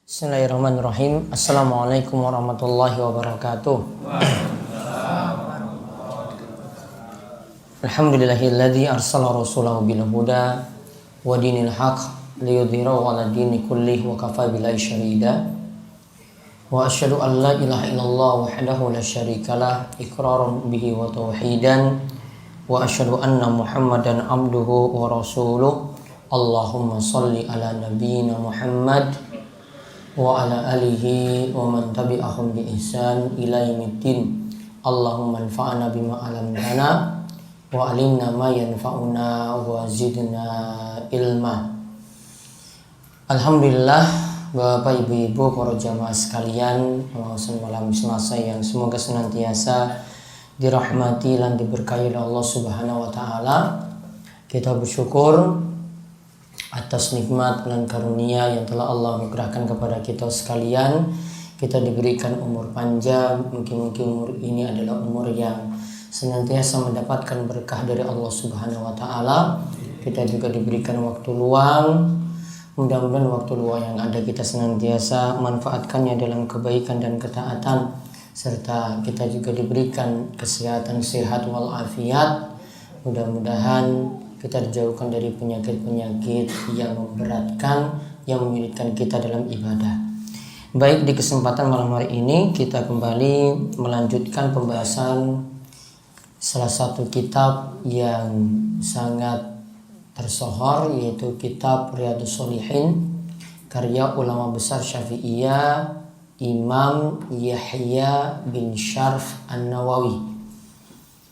Bismillahirrahmanirrahim. Assalamualaikum warahmatullahi wabarakatuh. Alhamdulillahilladzi arsala rasulahu bil huda wa dinil haq liyudhhirahu 'ala dini kullih wa kafa billahi syahida. Wa asyhadu an la ilaha illallah wahdahu la syarikalah iqraran bihi wa tauhidan wa asyhadu anna Muhammadan abduhu wa rasuluh. Allahumma shalli ala nabiyyina Muhammad wa ala alihi wa man tabi'ahum bi ihsan ila yaumiddin. Allahumma anfa'na bima 'allamtana wa 'allimna ma yanfa'una wa zidna ilma. Alhamdulillah, Bapak Ibu-ibu para jamaah sekalian, malam Selasa yang semoga senantiasa dirahmati dan diberkahi oleh Allah Subhanahu wa taala. Kita bersyukur atas nikmat dan karunia yang telah Allah anugerahkan kepada kita sekalian. Kita diberikan umur panjang, mungkin umur ini adalah umur yang senantiasa mendapatkan berkah dari Allah Subhanahu wa taala. Kita juga diberikan waktu luang. Mudah-mudahan waktu luang yang ada kita senantiasa manfaatkannya dalam kebaikan dan ketaatan, serta kita juga diberikan kesehatan sehat walafiat. Mudah-mudahan kita dijauhkan dari penyakit-penyakit yang memberatkan, yang menyulitkan kita dalam ibadah. Baik, di kesempatan malam hari ini kita kembali melanjutkan pembahasan salah satu kitab yang sangat tersohor, yaitu kitab Riyadhus Shalihin karya ulama besar Syafi'iyah Imam Yahya bin Syarf An-Nawawi.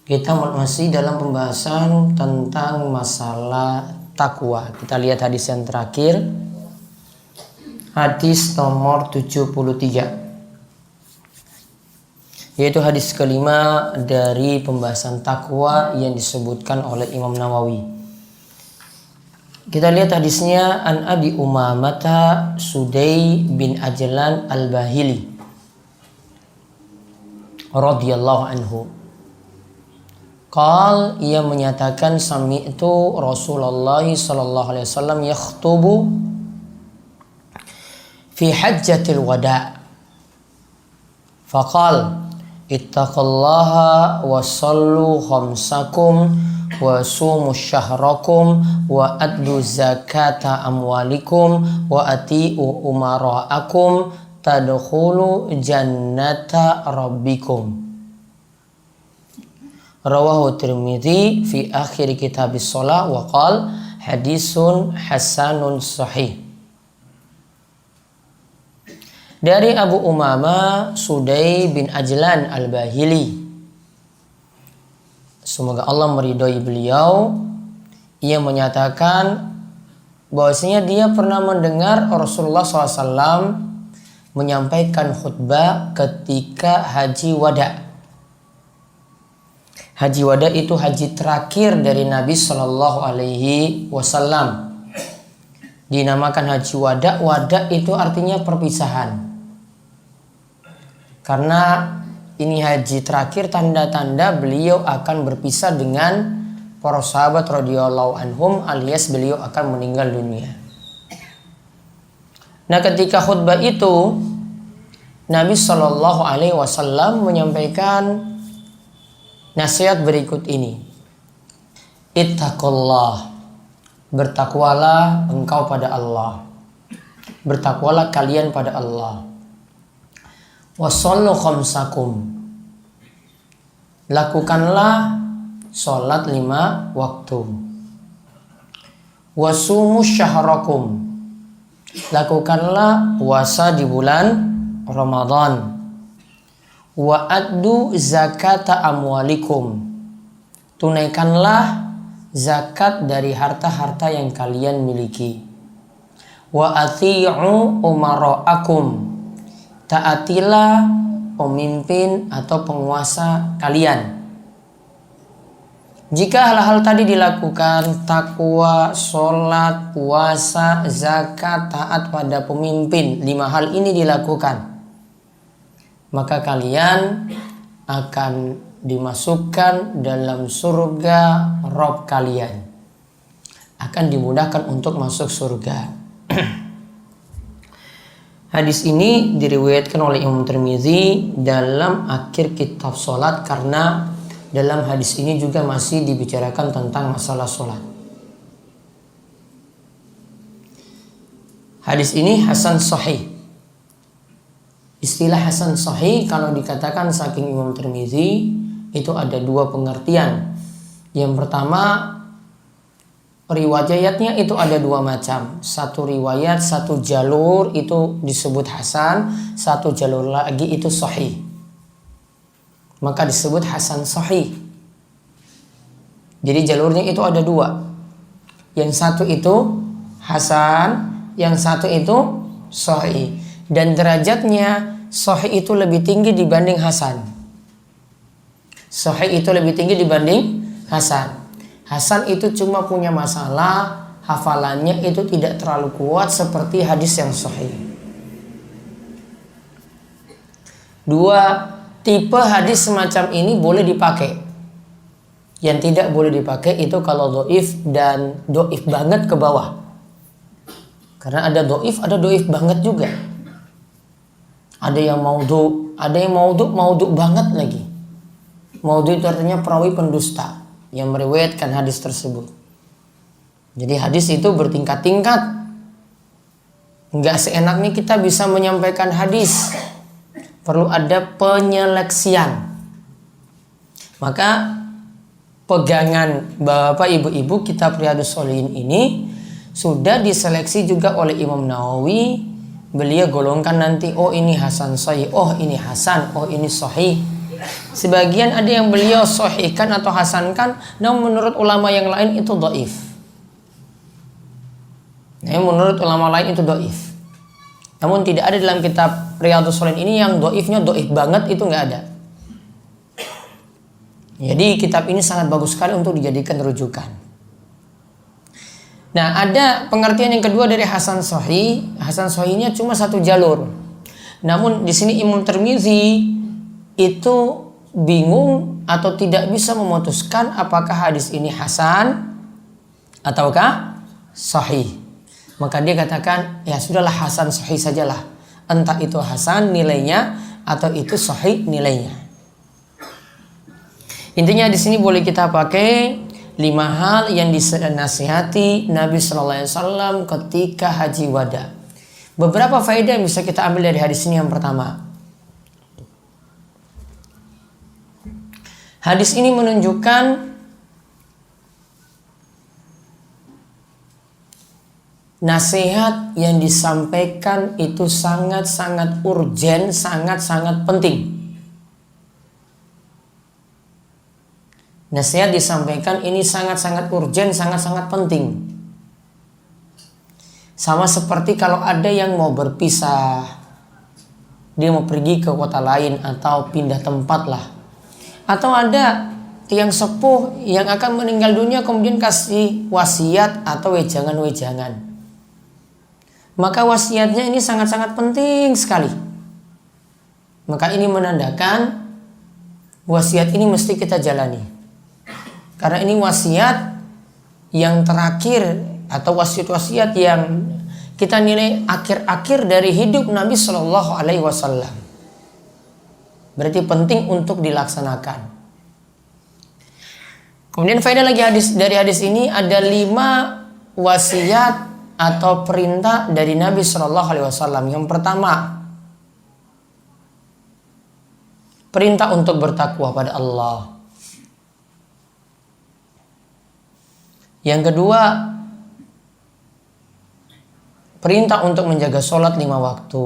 Kita masih dalam pembahasan tentang masalah takwa. Kita lihat hadis yang terakhir, hadis nomor 73, yaitu hadis kelima dari pembahasan takwa yang disebutkan oleh Imam Nawawi. Kita lihat hadisnya, an Abi Umamah Sudai bin Ajlan al-Bahili radhiyallahu anhu. Qal, ia menyatakan, sami'tu Rasulullah sallallahu alaihi wasallam yakhtubu fi hajjatil wada'. Faqal, ittaqullaha wa sallu khamsakum wa sumu syahrakum wa addu zakata amwalikum wa ati'u umara'akum tadkhulu jannata rabbikum. Rawahu Tirmidzi fi akhir kitabis shalah wa qala hadisun hasanun sahih. Dari Abu Umamah Sudai bin Ajlan al-Bahili, semoga Allah meridhoi beliau, ia menyatakan bahwasanya dia pernah mendengar Rasulullah SAW menyampaikan khutbah ketika haji wada'. Haji wada itu haji terakhir dari Nabi Shallallahu Alaihi Wasallam. Dinamakan haji wada. Wada itu artinya perpisahan. Karena ini haji terakhir, tanda-tanda beliau akan berpisah dengan para sahabat radhiyallahu anhum, alias beliau akan meninggal dunia. Nah, ketika khutbah itu Nabi Shallallahu Alaihi Wasallam menyampaikan nasihat berikut ini. Ittaqullah, bertakwalah engkau pada Allah. Bertakwalah kalian pada Allah. Wasallu khamsakum, lakukanlah sholat 5 waktu. Wasumu syahrakum, lakukanlah puasa di bulan Ramadan. Wa addu zakata amwalikum, tunaikanlah zakat dari harta-harta yang kalian miliki. Wa ati'u umara'akum, taatilah pemimpin atau penguasa kalian. Jika hal-hal tadi dilakukan, takwa, sholat, puasa, zakat, taat pada pemimpin, 5 hal ini dilakukan, maka kalian akan dimasukkan dalam surga Rabb kalian. Akan dimudahkan untuk masuk surga. Hadis ini diriwayatkan oleh Imam Tirmizi dalam akhir kitab sholat, karena dalam hadis ini juga masih dibicarakan tentang masalah sholat. Hadis ini hasan sahih. Istilah hasan sahih kalau dikatakan saking Imam Tirmizi itu ada dua pengertian. Yang pertama, riwayatnya itu ada dua macam. Satu riwayat, satu jalur itu disebut hasan, satu jalur lagi itu sahih. Maka disebut hasan sahih. Jadi jalurnya itu ada dua. Yang satu itu hasan, yang satu itu sahih. Dan derajatnya sahih itu lebih tinggi dibanding hasan. Sahih itu lebih tinggi dibanding hasan. Hasan itu cuma punya masalah hafalannya itu tidak terlalu kuat seperti hadis yang sahih. Dua tipe hadis semacam ini boleh dipakai. Yang tidak boleh dipakai itu kalau doif dan doif banget ke bawah. Karena ada doif banget juga. Ada yang maudhu, ada yang maudhu banget lagi. Maudhu itu artinya perawi pendusta yang meriwayatkan hadis tersebut. Jadi hadis itu bertingkat-tingkat. Enggak seenaknya kita bisa menyampaikan hadis. Perlu ada penyeleksian. Maka pegangan Bapak Ibu-ibu kitab Riyadhus Shalihin ini sudah diseleksi juga oleh Imam Nawawi. Beliau golongkan nanti, oh ini hasan sahih, oh ini hasan, oh ini sahih. Sebagian ada yang beliau sahihkan atau hasankan, namun menurut ulama yang lain itu dhaif. Menurut ulama lain itu dhaif. Namun tidak ada dalam kitab Riyadhus Shalihin ini yang dhaifnya dhaif banget, itu nggak ada. Jadi kitab ini sangat bagus sekali untuk dijadikan rujukan. Nah, ada pengertian yang kedua dari hasan sahih. Hasan sahihnya cuma satu jalur. Namun di sini Imam Tirmizi itu bingung atau tidak bisa memutuskan apakah hadis ini hasan ataukah sahih. Maka dia katakan, ya sudahlah hasan sahih sajalah. Entah itu hasan nilainya atau itu sahih nilainya. Intinya di sini boleh kita pakai 5 hal yang dinasihati Nabi Sallallahu Alaihi Wasallam ketika haji wada. Beberapa faedah yang bisa kita ambil dari hadis ini. Yang pertama, hadis ini menunjukkan nasihat yang disampaikan itu sangat-sangat urgen, sangat-sangat penting. Nasihat disampaikan ini sangat-sangat urgen, sangat-sangat penting. Sama seperti kalau ada yang mau berpisah, dia mau pergi ke kota lain atau pindah tempat lah. Atau ada yang sepuh yang akan meninggal dunia kemudian kasih wasiat atau wejangan-wejangan. Maka wasiatnya ini sangat-sangat penting sekali. Maka ini menandakan wasiat ini mesti kita jalani. Karena ini wasiat yang terakhir atau wasiat-wasiat yang kita nilai akhir-akhir dari hidup Nabi Shallallahu Alaihi Wasallam. Berarti penting untuk dilaksanakan. Kemudian faedah lagi dari hadis ini ada 5 wasiat atau perintah dari Nabi Shallallahu Alaihi Wasallam. Yang pertama, perintah untuk bertakwa pada Allah. Yang kedua, perintah untuk menjaga sholat 5 waktu.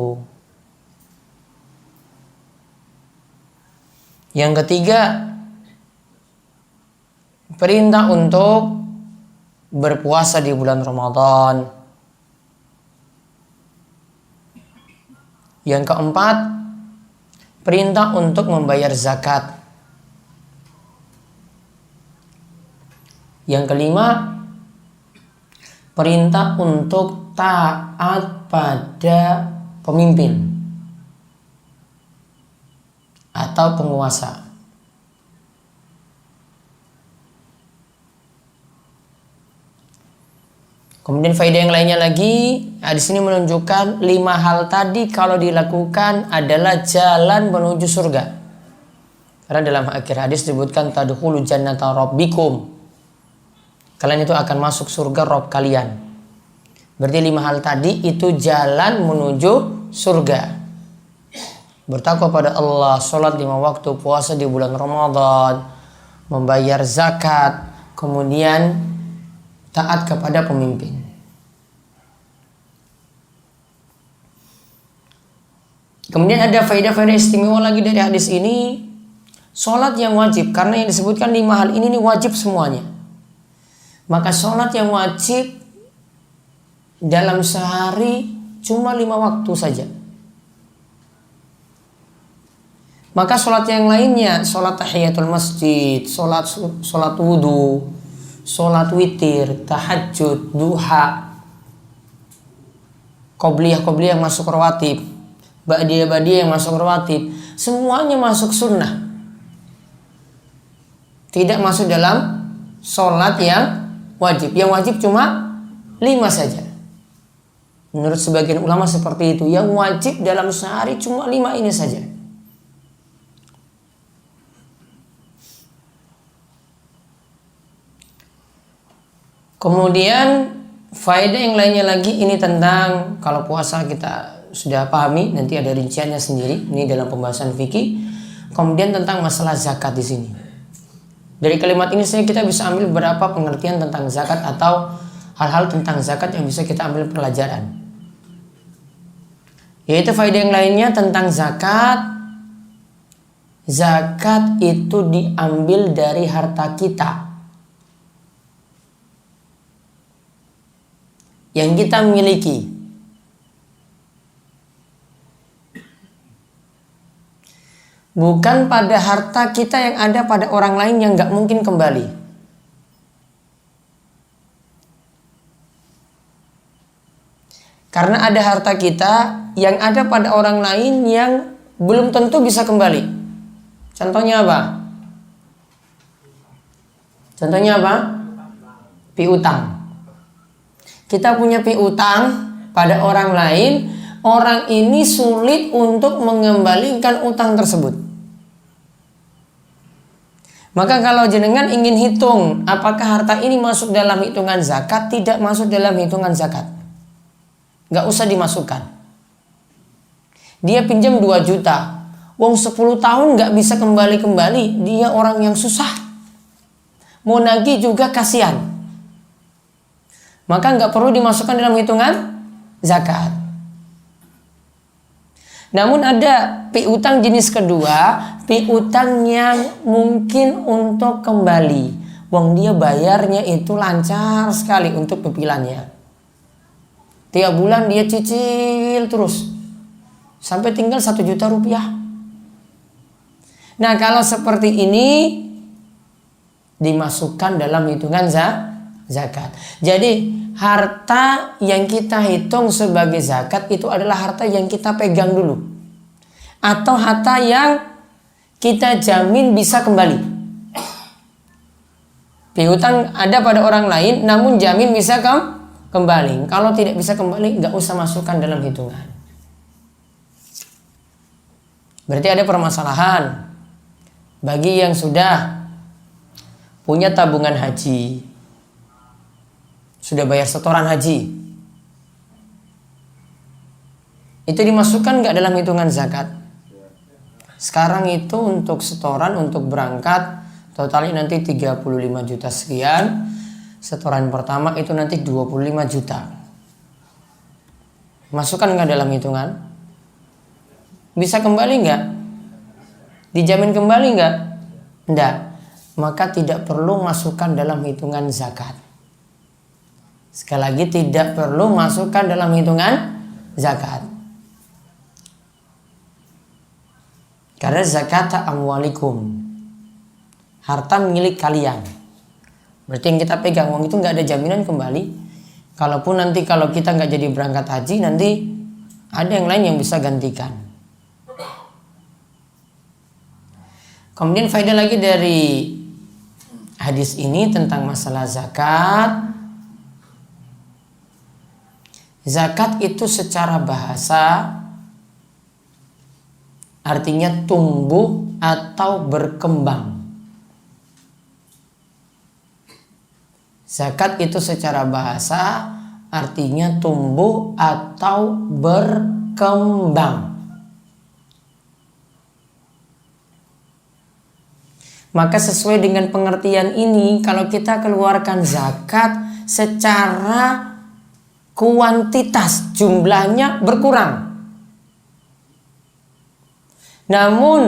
Yang ketiga, perintah untuk berpuasa di bulan Ramadan. Yang keempat, perintah untuk membayar zakat. Yang kelima, perintah untuk taat pada pemimpin atau penguasa. Kemudian faedah yang lainnya lagi, di sini menunjukkan 5 hal tadi kalau dilakukan adalah jalan menuju surga. Karena dalam akhir hadis disebutkan tadkhulu jannata rabbikum. Kalian itu akan masuk surga Rabb kalian. Berarti 5 hal tadi itu jalan menuju surga. Bertakwa pada Allah, sholat 5 waktu, puasa di bulan Ramadan, membayar zakat, kemudian taat kepada pemimpin. Kemudian ada faedah-faedah istimewa lagi dari hadis ini. Sholat yang wajib, karena yang disebutkan 5 hal ini wajib semuanya. Maka sholat yang wajib dalam sehari cuma 5 waktu saja. Maka sholat yang lainnya, sholat tahiyatul masjid, sholat wudu, sholat witir, tahajud, duha, qobliyah yang masuk rawatib, ba'diyah yang masuk rawatib, semuanya masuk sunnah. Tidak masuk dalam sholat yang wajib. Yang wajib cuma 5 saja. Menurut sebagian ulama seperti itu. Yang wajib dalam sehari cuma 5 ini saja. Kemudian faedah yang lainnya lagi ini tentang kalau puasa kita sudah pahami, nanti ada rinciannya sendiri. Ini dalam pembahasan fikih. Kemudian tentang masalah zakat di sini. Dari kalimat ini kita bisa ambil beberapa pengertian tentang zakat atau hal-hal tentang zakat yang bisa kita ambil pelajaran. Yaitu faedah yang lainnya tentang zakat. Zakat itu diambil dari harta kita yang kita miliki. Bukan pada harta kita yang ada pada orang lain yang gak mungkin kembali. Karena ada harta kita yang ada pada orang lain yang belum tentu bisa kembali. Contohnya apa? Piutang. Kita punya piutang pada orang lain, orang ini sulit untuk mengembalikan utang tersebut. Maka kalau jenengan ingin hitung apakah harta ini masuk dalam hitungan zakat, tidak masuk dalam hitungan zakat. Gak usah dimasukkan. Dia pinjam 2 juta. Wong 10 tahun gak bisa kembali-kembali. Dia orang yang susah. Mau nagih juga kasihan. Maka nggak perlu dimasukkan dalam hitungan zakat. Namun ada piutang jenis kedua, piutang yang mungkin untuk kembali. Wong dia bayarnya itu lancar sekali untuk pipilanya. Tiap bulan dia cicil terus sampai tinggal 1 juta rupiah. Nah kalau seperti ini dimasukkan dalam hitungan zakat. Jadi harta yang kita hitung sebagai zakat itu adalah harta yang kita pegang dulu. Atau harta yang kita jamin bisa kembali. Piutang ada pada orang lain namun jamin bisa kembali. Kalau tidak bisa kembali gak usah masukkan dalam hitungan. Berarti ada permasalahan bagi yang sudah punya tabungan haji, sudah bayar setoran haji, itu dimasukkan nggak dalam hitungan zakat? Sekarang itu untuk setoran, untuk berangkat totalnya nanti 35 juta sekian. Setoran pertama itu nanti 25 juta. Masukkan nggak dalam hitungan? Bisa kembali nggak? Dijamin kembali nggak? Nggak. Maka tidak perlu masukkan dalam hitungan zakat. Sekali lagi tidak perlu masukkan dalam hitungan zakat. Karena zakat amwalikum, harta milik kalian. Berarti yang kita pegang uang itu nggak ada jaminan kembali. Kalaupun nanti kalau kita nggak jadi berangkat haji, nanti ada yang lain yang bisa gantikan. Kemudian faedah lagi dari hadis ini tentang masalah zakat. Zakat itu secara bahasa artinya tumbuh atau berkembang. Zakat itu secara bahasa artinya tumbuh atau berkembang. Maka sesuai dengan pengertian ini, kalau kita keluarkan zakat secara kuantitas jumlahnya berkurang. Namun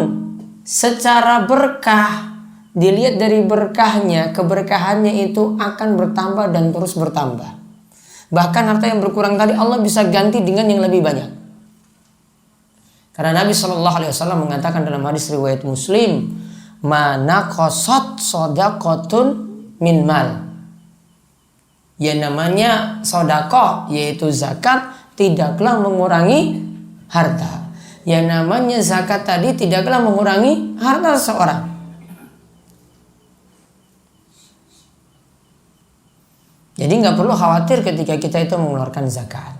secara berkah, dilihat dari berkahnya, keberkahannya itu akan bertambah dan terus bertambah. Bahkan harta yang berkurang tadi Allah bisa ganti dengan yang lebih banyak. Karena Nabi SAW mengatakan dalam hadis riwayat Muslim, "Mana qasat shadaqatun min mal." Ya namanya sedekah yaitu zakat tidaklah mengurangi harta. Ya namanya zakat tadi tidaklah mengurangi harta seseorang. Jadi nggak perlu khawatir ketika kita itu mengeluarkan zakat.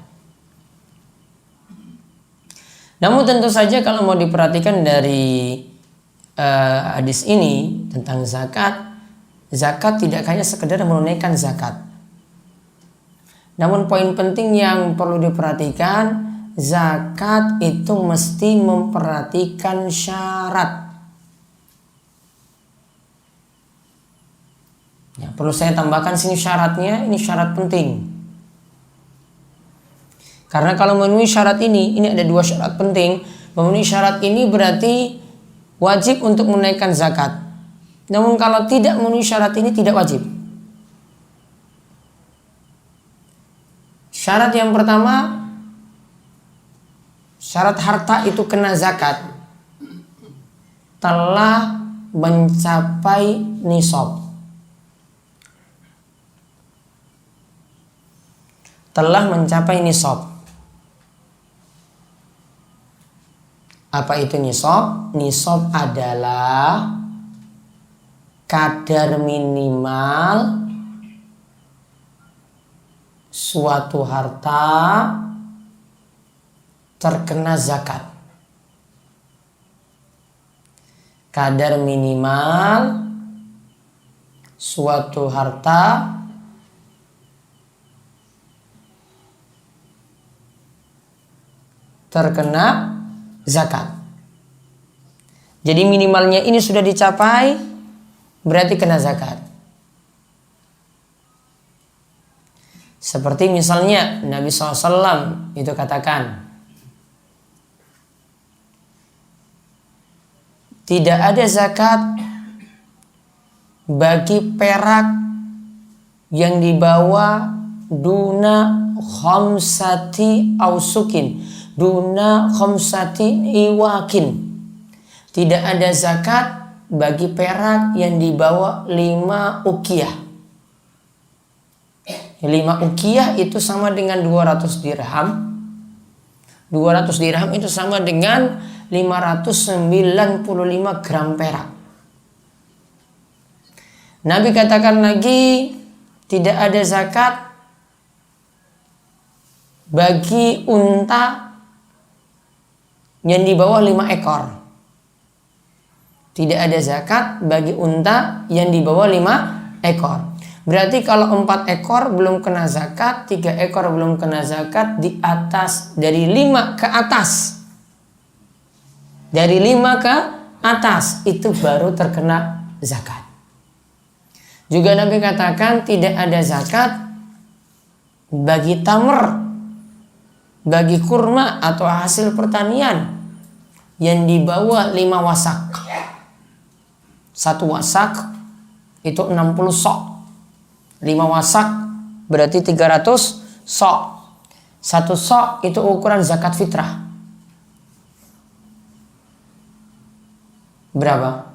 Namun tentu saja kalau mau diperhatikan dari hadis ini tentang zakat, zakat tidak hanya sekedar menunaikan zakat. Namun poin penting yang perlu diperhatikan, zakat itu mesti memperhatikan syarat. Ya, perlu saya tambahkan sini syaratnya, ini syarat penting. Karena kalau memenuhi syarat ini ada dua syarat penting. Memenuhi syarat ini berarti wajib untuk menunaikan zakat. Namun kalau tidak memenuhi syarat ini tidak wajib. Syarat yang pertama, syarat harta itu kena zakat telah mencapai nisab. Telah mencapai nisab. Apa itu nisab? Nisab adalah kadar minimal suatu harta terkena zakat. Kadar minimal suatu harta terkena zakat. Jadi minimalnya ini sudah dicapai, berarti kena zakat. Seperti misalnya Nabi SAW itu katakan, tidak ada zakat bagi perak yang dibawa duna khamsati ausukin, duna khamsati iwakin. Tidak ada zakat bagi perak yang dibawa 5 ukiyah. 5 ukiyah itu sama dengan 200 dirham. 200 dirham itu sama dengan 595 gram perak. Nabi katakan lagi, tidak ada zakat bagi unta yang di bawah 5 ekor. Tidak ada zakat bagi unta yang di bawah 5 ekor. Berarti kalau 4 ekor belum kena zakat, 3 ekor belum kena zakat, di atas dari 5 ke atas. Dari 5 ke atas itu baru terkena zakat. Juga Nabi katakan tidak ada zakat bagi tamr, bagi kurma atau hasil pertanian yang dibawa 5 wasak. 1 wasak itu 60 sok. 5 wasak berarti 300 sok. 1 sok itu ukuran zakat fitrah. Berapa?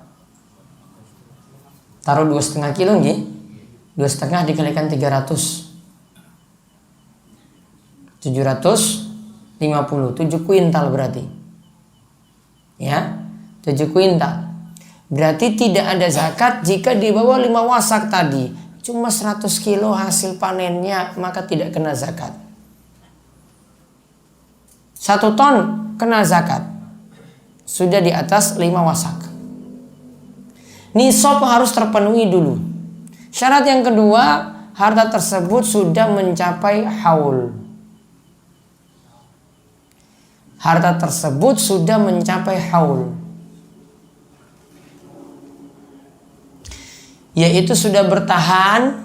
Taruh 2,5 kilo nggih. 2,5 dikalikan 300. 750, 7 kuintal berarti. Ya, 7 kuintal. Berarti tidak ada zakat jika di bawah 5 wasak tadi. Cuma 100 kilo hasil panennya, maka tidak kena zakat. 1 ton kena zakat. Sudah di atas 5 wasak. Nisab harus terpenuhi dulu. Syarat yang kedua, harta tersebut sudah mencapai haul. Harta tersebut sudah mencapai haul, yaitu sudah bertahan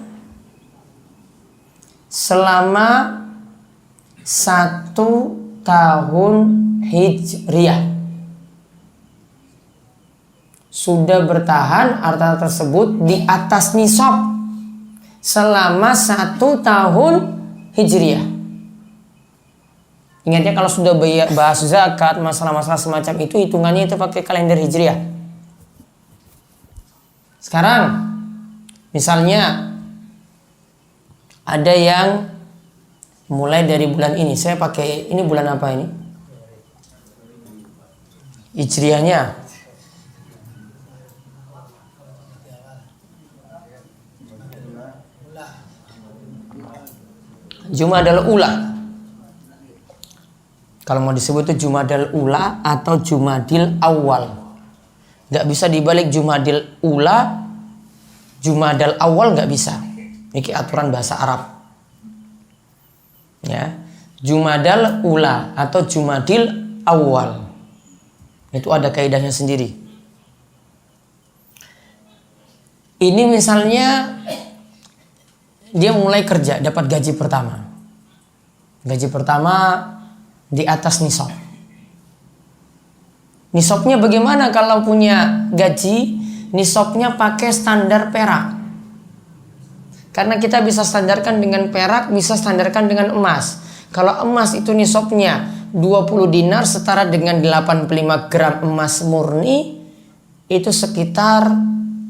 selama 1 tahun hijriah. Sudah bertahan harta tersebut di atas nisab selama 1 tahun hijriah. Ingatnya kalau sudah bahas zakat, masalah-masalah semacam itu, hitungannya itu pakai kalender hijriah. Sekarang misalnya ada yang mulai dari bulan ini, saya pakai ini bulan apa ini? Hijriahnya Jumadal Ula. Kalau mau disebut itu Jumadal Ula atau Jumadil Awal. Gak bisa dibalik Jumadil Ula, Jumadal Awal gak bisa. Ini aturan bahasa Arab. Ya, Jumadal Ula atau Jumadil Awal. Itu ada kaidahnya sendiri. Ini misalnya dia mulai kerja, dapat gaji pertama. Gaji pertama di atas nisab. Nisabnya bagaimana kalau punya gaji? Nisabnya pakai standar perak. Karena kita bisa standarkan dengan perak, bisa standarkan dengan emas. Kalau emas itu nisabnya 20 dinar setara dengan 85 gram emas murni, itu sekitar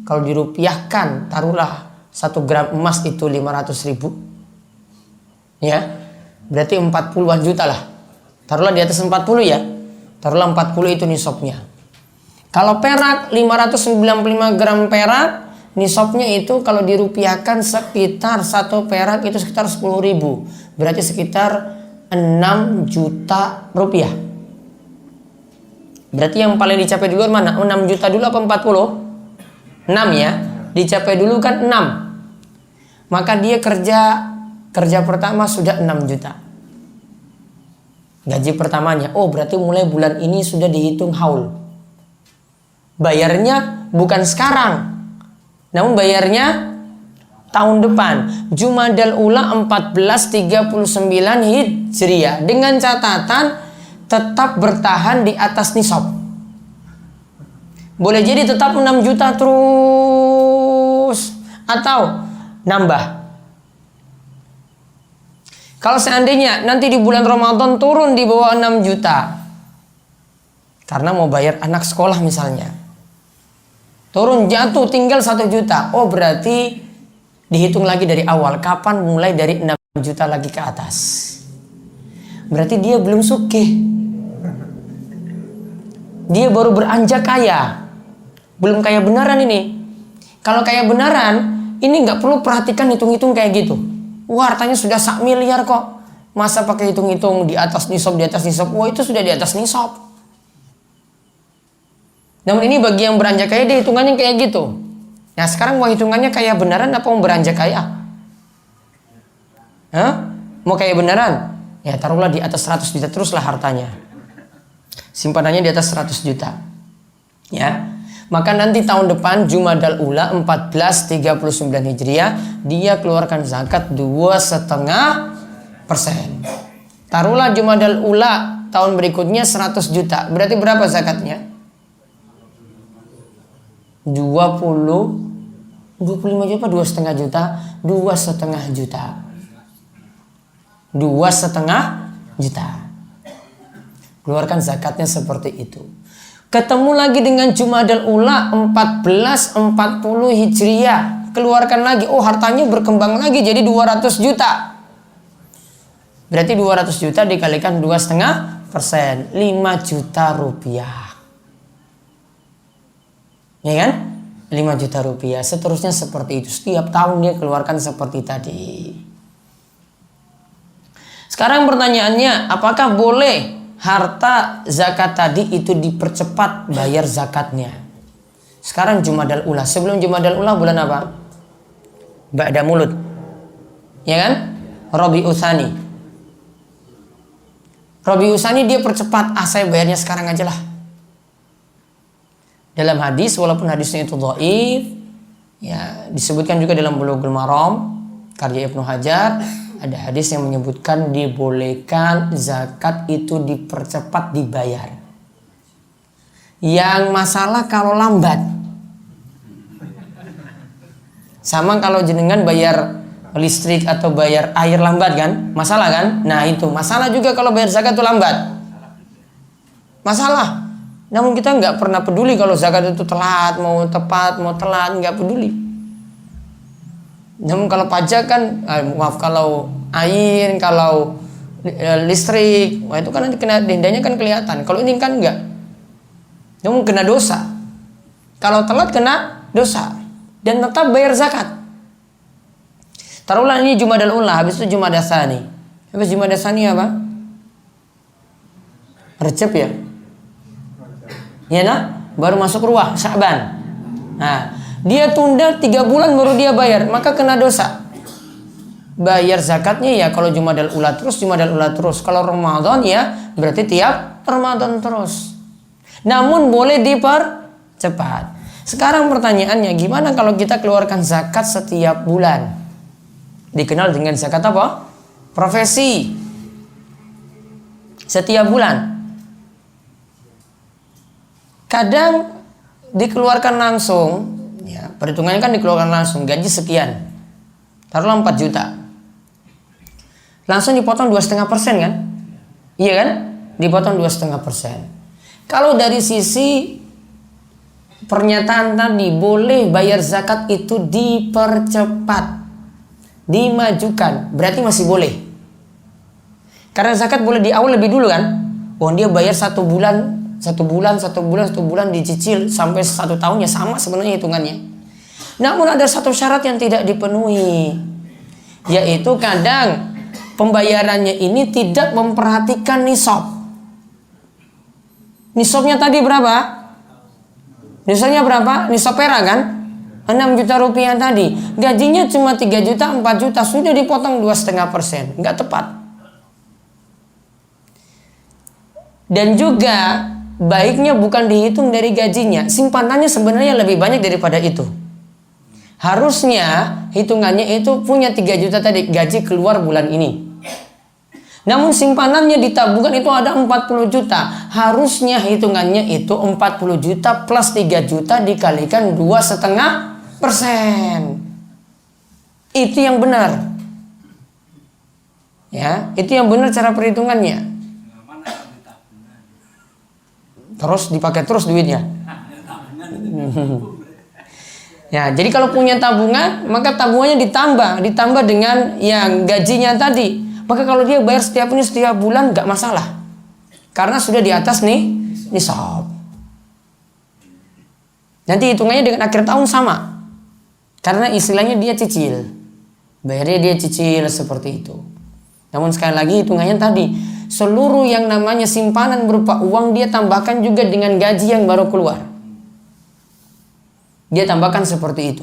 kalau dirupiahkan, taruhlah 1 gram emas itu 500.000, ya, berarti 40-an juta lah. Taruhlah di atas 40 ya. Taruhlah 40 itu nisabnya. Kalau perak 595 gram perak, nisabnya itu kalau dirupiahkan sekitar 1 perak itu sekitar 10.000. Berarti sekitar 6 juta rupiah. Berarti yang paling dicapai dulu mana? 6 juta dulu apa 40? 6 ya. Dicapai dulu kan 6. Maka dia kerja pertama sudah 6 juta. Gaji pertamanya. Oh, berarti mulai bulan ini sudah dihitung haul. Bayarnya bukan sekarang, namun bayarnya tahun depan. Jumadal Ula 1439 Hijriah. Dengan catatan tetap bertahan di atas nisab. Boleh jadi tetap 6 juta terus atau nambah. Kalau seandainya nanti di bulan Ramadan turun di bawah 6 juta karena mau bayar anak sekolah misalnya, turun jatuh tinggal 1 juta, oh berarti dihitung lagi dari awal. Kapan mulai dari 6 juta lagi ke atas? Berarti dia belum sugih, dia baru beranjak kaya, belum kaya beneran ini. Kalau kaya beneran ini nggak perlu perhatikan hitung-hitung kayak gitu. Wah, hartanya sudah 1 miliar kok. Masa pakai hitung-hitung di atas nisab, di atas nisab. Wah, itu sudah di atas nisab. Namun ini bagi yang beranjak kaya, dia hitungannya kayak gitu. Nah, sekarang mau hitungannya kaya beneran apa mau beranjak kaya? Hah? Mau kaya beneran? Ya, taruhlah di atas 100 juta teruslah hartanya. Simpanannya di atas 100 juta. Ya. Maka nanti tahun depan Jumadal Ula 1439 Hijriah dia keluarkan zakat 2,5%. Taruhlah Jumadal Ula tahun berikutnya 100 juta. Berarti berapa zakatnya? 25 juta, 2,5 juta, 2,5 juta. 2,5 juta. Keluarkan zakatnya seperti itu. Ketemu lagi dengan Jumadal Ula 1440 Hijriah. Keluarkan lagi. Oh, hartanya berkembang lagi jadi 200 juta. Berarti 200 juta dikalikan 2,5%. 5 juta rupiah. Ya kan? 5 juta rupiah. Seterusnya seperti itu. Setiap tahun dia keluarkan seperti tadi. Sekarang pertanyaannya, apakah boleh harta zakat tadi itu dipercepat bayar zakatnya. Sekarang Jumadal Ula. Sebelum Jumadal Ula bulan apa? Ba'da Mulud. Ya kan? Rabiul Tsani. Rabiul Tsani dia percepat, saya bayarnya sekarang aja lah. Dalam hadis, walaupun hadisnya itu dhaif, ya disebutkan juga dalam Bulughul Maram karya Ibnu Hajar, ada hadis yang menyebutkan dibolehkan zakat itu dipercepat dibayar. Yang masalah kalau lambat. Sama kalau jenengan bayar listrik atau bayar air lambat kan? Masalah kan? Nah itu masalah juga kalau bayar zakat itu lambat. Masalah. Namun kita nggak pernah peduli kalau zakat itu telat, mau tepat, mau telat, nggak peduli. Namun kalau pajak kan, kalau air, kalau listrik, wah itu kan nanti kena dendanya kan kelihatan. Kalau ini kan enggak. Namun kena dosa. Kalau telat kena dosa dan tetap bayar zakat. Taruhlah ini Jumadal Ula, habis itu Jumadal Tsani. Habis Jumadal Tsani apa? Recep ya? Ya nak? Baru masuk Ruah, Sya'ban. Nah, dia tunda 3 bulan baru dia bayar, maka kena dosa. Bayar zakatnya ya kalau Jumadal Ula terus, Jumadal Ula terus. Kalau Ramadan ya berarti tiap Ramadan terus. Namun boleh dipercepat. Sekarang pertanyaannya, gimana kalau kita keluarkan zakat setiap bulan? Dikenal dengan zakat apa? Profesi. Setiap bulan. Kadang dikeluarkan langsung, ya, perhitungannya kan dikeluarkan langsung, gaji sekian. Taruhlah 4 juta. Langsung dipotong 2,5% kan? Iya kan? Dipotong 2,5%. Kalau dari sisi pernyataan tadi boleh bayar zakat itu dipercepat, dimajukan, berarti masih boleh. Karena zakat boleh di awal lebih dulu kan? Oh dia bayar 1 bulan dicicil sampai 1 tahun ya sama sebenarnya hitungannya. Namun ada satu syarat yang tidak dipenuhi, yaitu kadang pembayarannya ini tidak memperhatikan nisab. Nisabnya tadi berapa? Nisabnya berapa? Nisab perak kan? 6 juta rupiah tadi. Gajinya cuma 3 juta, 4 juta, sudah dipotong 2,5%. Nggak tepat. Dan juga baiknya bukan dihitung dari gajinya, simpanannya sebenarnya lebih banyak daripada itu. Harusnya hitungannya itu punya 3 juta tadi, gaji keluar bulan ini. Namun simpanannya di tabungan itu ada 40 juta. Harusnya hitungannya itu 40 juta plus 3 juta dikalikan 2,5%. Itu yang benar. Ya, itu yang benar cara perhitungannya. Terus dipakai terus duitnya. Ya, jadi kalau punya tabungan, maka tabungannya ditambah dengan yang gajinya tadi. Maka kalau dia bayar setiap bulan nggak masalah, karena sudah di atas nih nisab. Nanti hitungannya dengan akhir tahun sama, karena istilahnya dia cicil, bayarnya dia cicil seperti itu. Namun sekali lagi hitungannya tadi, seluruh yang namanya simpanan berupa uang dia tambahkan juga dengan gaji yang baru keluar. Dia tambahkan seperti itu.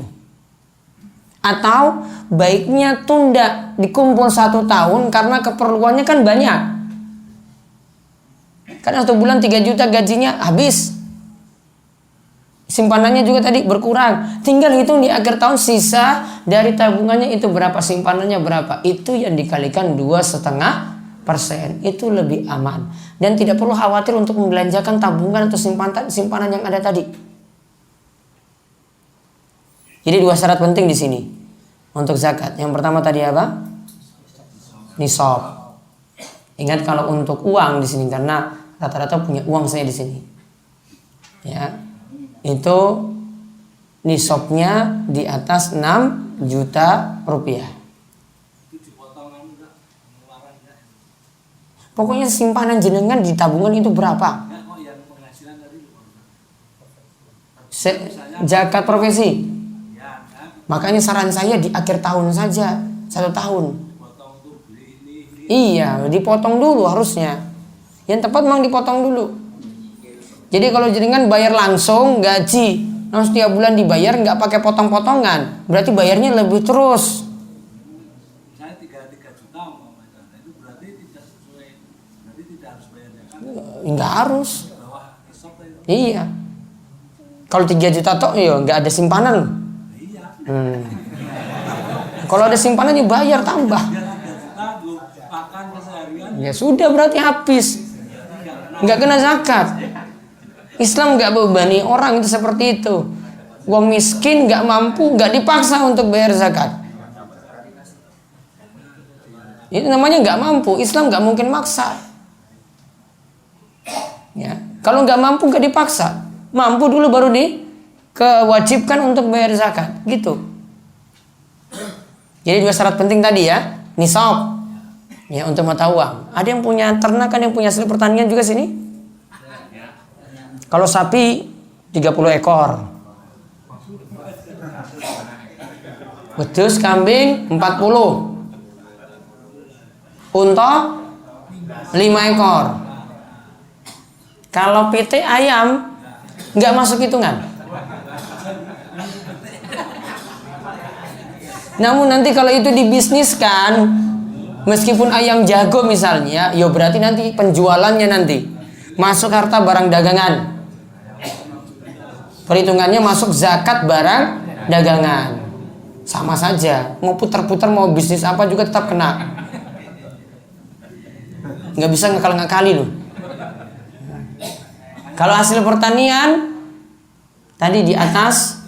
Atau baiknya tunda, dikumpul 1 tahun karena keperluannya kan banyak. Karena 1 bulan 3 juta gajinya habis. Simpanannya juga tadi berkurang. Tinggal hitung di akhir tahun sisa dari tabungannya itu berapa, simpanannya berapa. Itu yang dikalikan 2,5%. Itu lebih aman. Dan tidak perlu khawatir untuk membelanjakan tabungan atau simpanan yang ada tadi. Jadi 2 syarat penting di sini untuk zakat. Yang pertama tadi apa? Nisab. Ingat kalau untuk uang di sini, karena rata-rata punya uang saya di sini. Ya. Itu nisabnya di atas 6 juta rupiah. Pokoknya simpanan jenengan di tabungan itu berapa? Zakat profesi. Makanya saran saya di akhir tahun saja, 1 tahun. Iya, dipotong dulu harusnya. Yang tepat memang dipotong dulu. Jadi kalau jenengan bayar langsung gaji, langsung tiap bulan dibayar, nggak pakai potong-potongan, berarti bayarnya lebih terus. Saya 3 juta umpamanya, itu berarti tidak sesuai, berarti tidak harus bayar zakat. Nggak harus. Di bawah hisab itu. Iya. Kalau 3 juta toh, ya nggak ada simpanan. Iya. Kalau ada simpanan ya bayar tambah. Dia 3 juta makan keseharian. Ya sudah berarti habis. Nggak kena zakat. Islam nggak bebani orang itu seperti itu. Wong miskin nggak mampu, nggak dipaksa untuk bayar zakat. Itu namanya nggak mampu. Islam nggak mungkin maksa. Ya, kalau nggak mampu nggak dipaksa. Mampu dulu baru dikewajibkan untuk bayar zakat. Gitu. Jadi 2 syarat penting tadi ya, nisab. Ya untuk mata uang. Ada yang punya ternak, kan yang punya hasil pertanian juga sini. Kalau sapi 30 ekor. Wedhus kambing 40. Unta 5 ekor. Kalau pitik ayam nggak masuk hitungan. Namun nanti kalau itu dibisniskan, meskipun ayam jago misalnya, ya berarti nanti penjualannya nanti masuk harta barang dagangan. Perhitungannya masuk zakat barang dagangan. Sama saja, mau putar-putar mau bisnis apa juga tetap kena. Nggak bisa ngakal-ngakali loh. Kalau hasil pertanian tadi di atas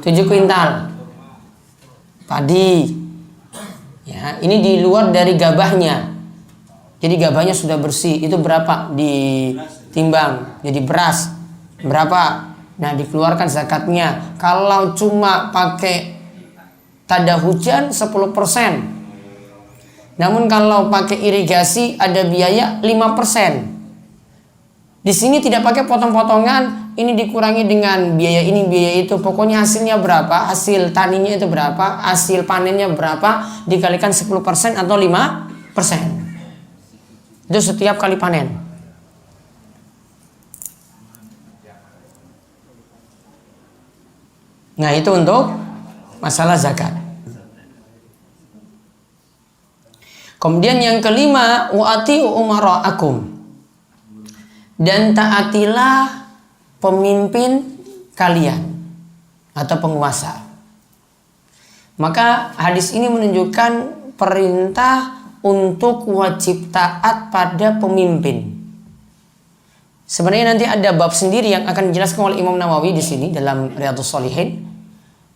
7 kuintal padi. Ya, ini di luar dari gabahnya. Jadi gabahnya sudah bersih. Itu berapa ditimbang? Jadi beras berapa? Nah, dikeluarkan zakatnya. Kalau cuma pakai tanda hujan 10%. Namun kalau pakai irigasi ada biaya 5%. Di sini tidak pakai potong-potongan, ini dikurangi dengan biaya ini, biaya itu. Pokoknya hasilnya berapa, hasil taninya itu berapa, hasil panennya berapa, dikalikan 10% atau 5%. Itu setiap kali panen. Nah, itu untuk masalah zakat. Kemudian yang kelima, wa'ati umara'akum. Dan taatilah pemimpin kalian atau penguasa. Maka hadis ini menunjukkan perintah untuk wajib taat pada pemimpin. Sebenarnya nanti ada bab sendiri yang akan dijelaskan oleh Imam Nawawi di sini dalam Riyadhus Shalihin.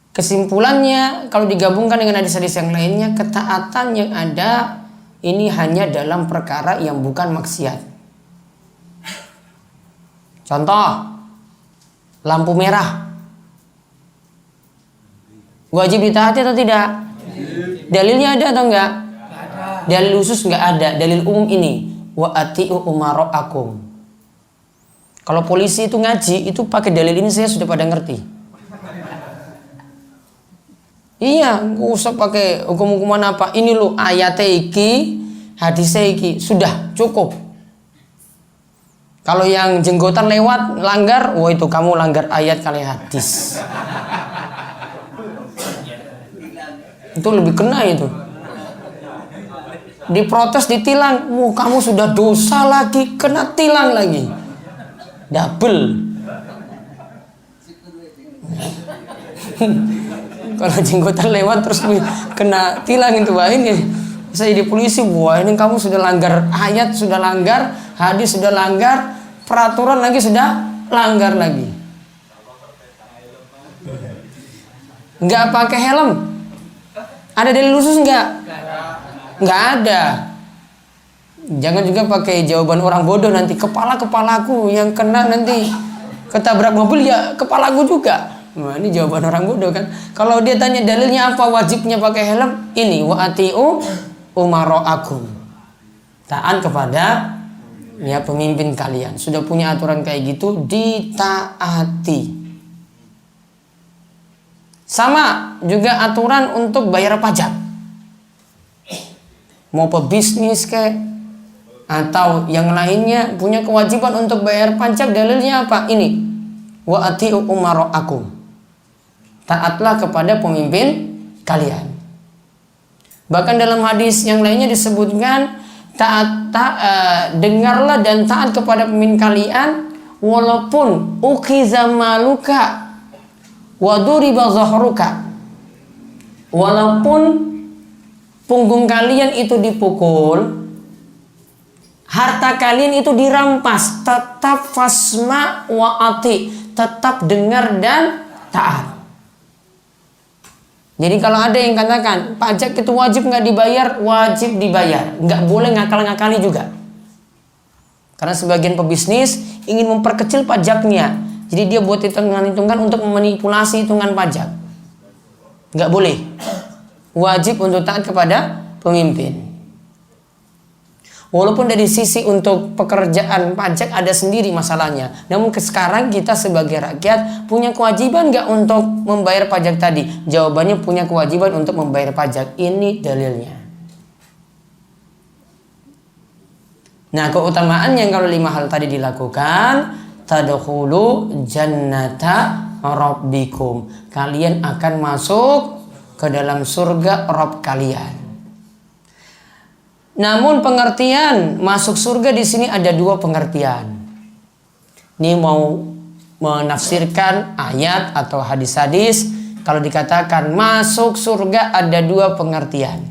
Kesimpulannya kalau digabungkan dengan hadis-hadis yang lainnya, ketaatan yang ada ini hanya dalam perkara yang bukan maksiat. Contoh, lampu merah wajib ditaati atau tidak? Dalilnya ada atau enggak? Dalil khusus enggak ada. Dalil umum ini, wa atiu umara'akum. Kalau polisi itu ngaji, itu pakai dalil ini saya sudah pada ngerti. Iya, nggak usah pakai hukum-hukuman apa. Ini lo ayat iki, hadis iki, sudah cukup. Kalau yang jenggotan lewat langgar, wah itu kamu langgar ayat kali hadis. Itu lebih kena itu. Diprotes, ditilang, wah kamu sudah dosa lagi, kena tilang lagi. Double. Kalau jenggotan lewat terus kena tilang itu, wah ini saya di polisi, wah ini kamu sudah langgar ayat, sudah langgar hadis, sudah langgar peraturan lagi, sudah langgar lagi. Nggak pakai helm, ada dalil khusus nggak? Nggak ada. Jangan juga pakai jawaban orang bodoh, nanti kepalaku yang kena nanti ketabrak mobil ya kepalaku juga. Nah, ini jawaban orang bodoh kan. Kalau dia tanya dalilnya apa wajibnya pakai helm, ini wa atiu umara'akum. Taat kepada ya pemimpin kalian. Sudah punya aturan kayak gitu, ditaati. Sama juga aturan untuk bayar pajak. Mau pebisnis kayak atau yang lainnya punya kewajiban untuk bayar pajak, dalilnya apa? Ini, wa ati'u umara'akum, taatlah kepada pemimpin kalian. Bahkan dalam hadis yang lainnya disebutkan dengarlah dan taat kepada pemimpin kalian walaupun ukhiza maluka wa duriba zahruka, walaupun punggung kalian itu dipukul, harta kalian itu dirampas, tetap fasma wa ati, tetap dengar dan taat. Jadi kalau ada yang katakan pajak itu wajib nggak dibayar, wajib dibayar, nggak boleh ngakal-ngakali juga. Karena sebagian pebisnis ingin memperkecil pajaknya, jadi dia buat hitungan-hitungan untuk memanipulasi hitungan pajak. Nggak boleh, wajib untuk taat kepada pemimpin. Walaupun dari sisi untuk pekerjaan pajak ada sendiri masalahnya, namun sekarang kita sebagai rakyat punya kewajiban nggak untuk membayar pajak tadi? Jawabannya punya kewajiban untuk membayar pajak. Ini dalilnya. Nah, keutamaan yang kalau 5 hal tadi dilakukan, tadkhulu jannata rabbikum, kalian akan masuk ke dalam surga Rabb kalian. Namun pengertian masuk surga di sini ada 2 pengertian. Ini mau menafsirkan ayat atau hadis-hadis. Kalau dikatakan masuk surga ada 2 pengertian.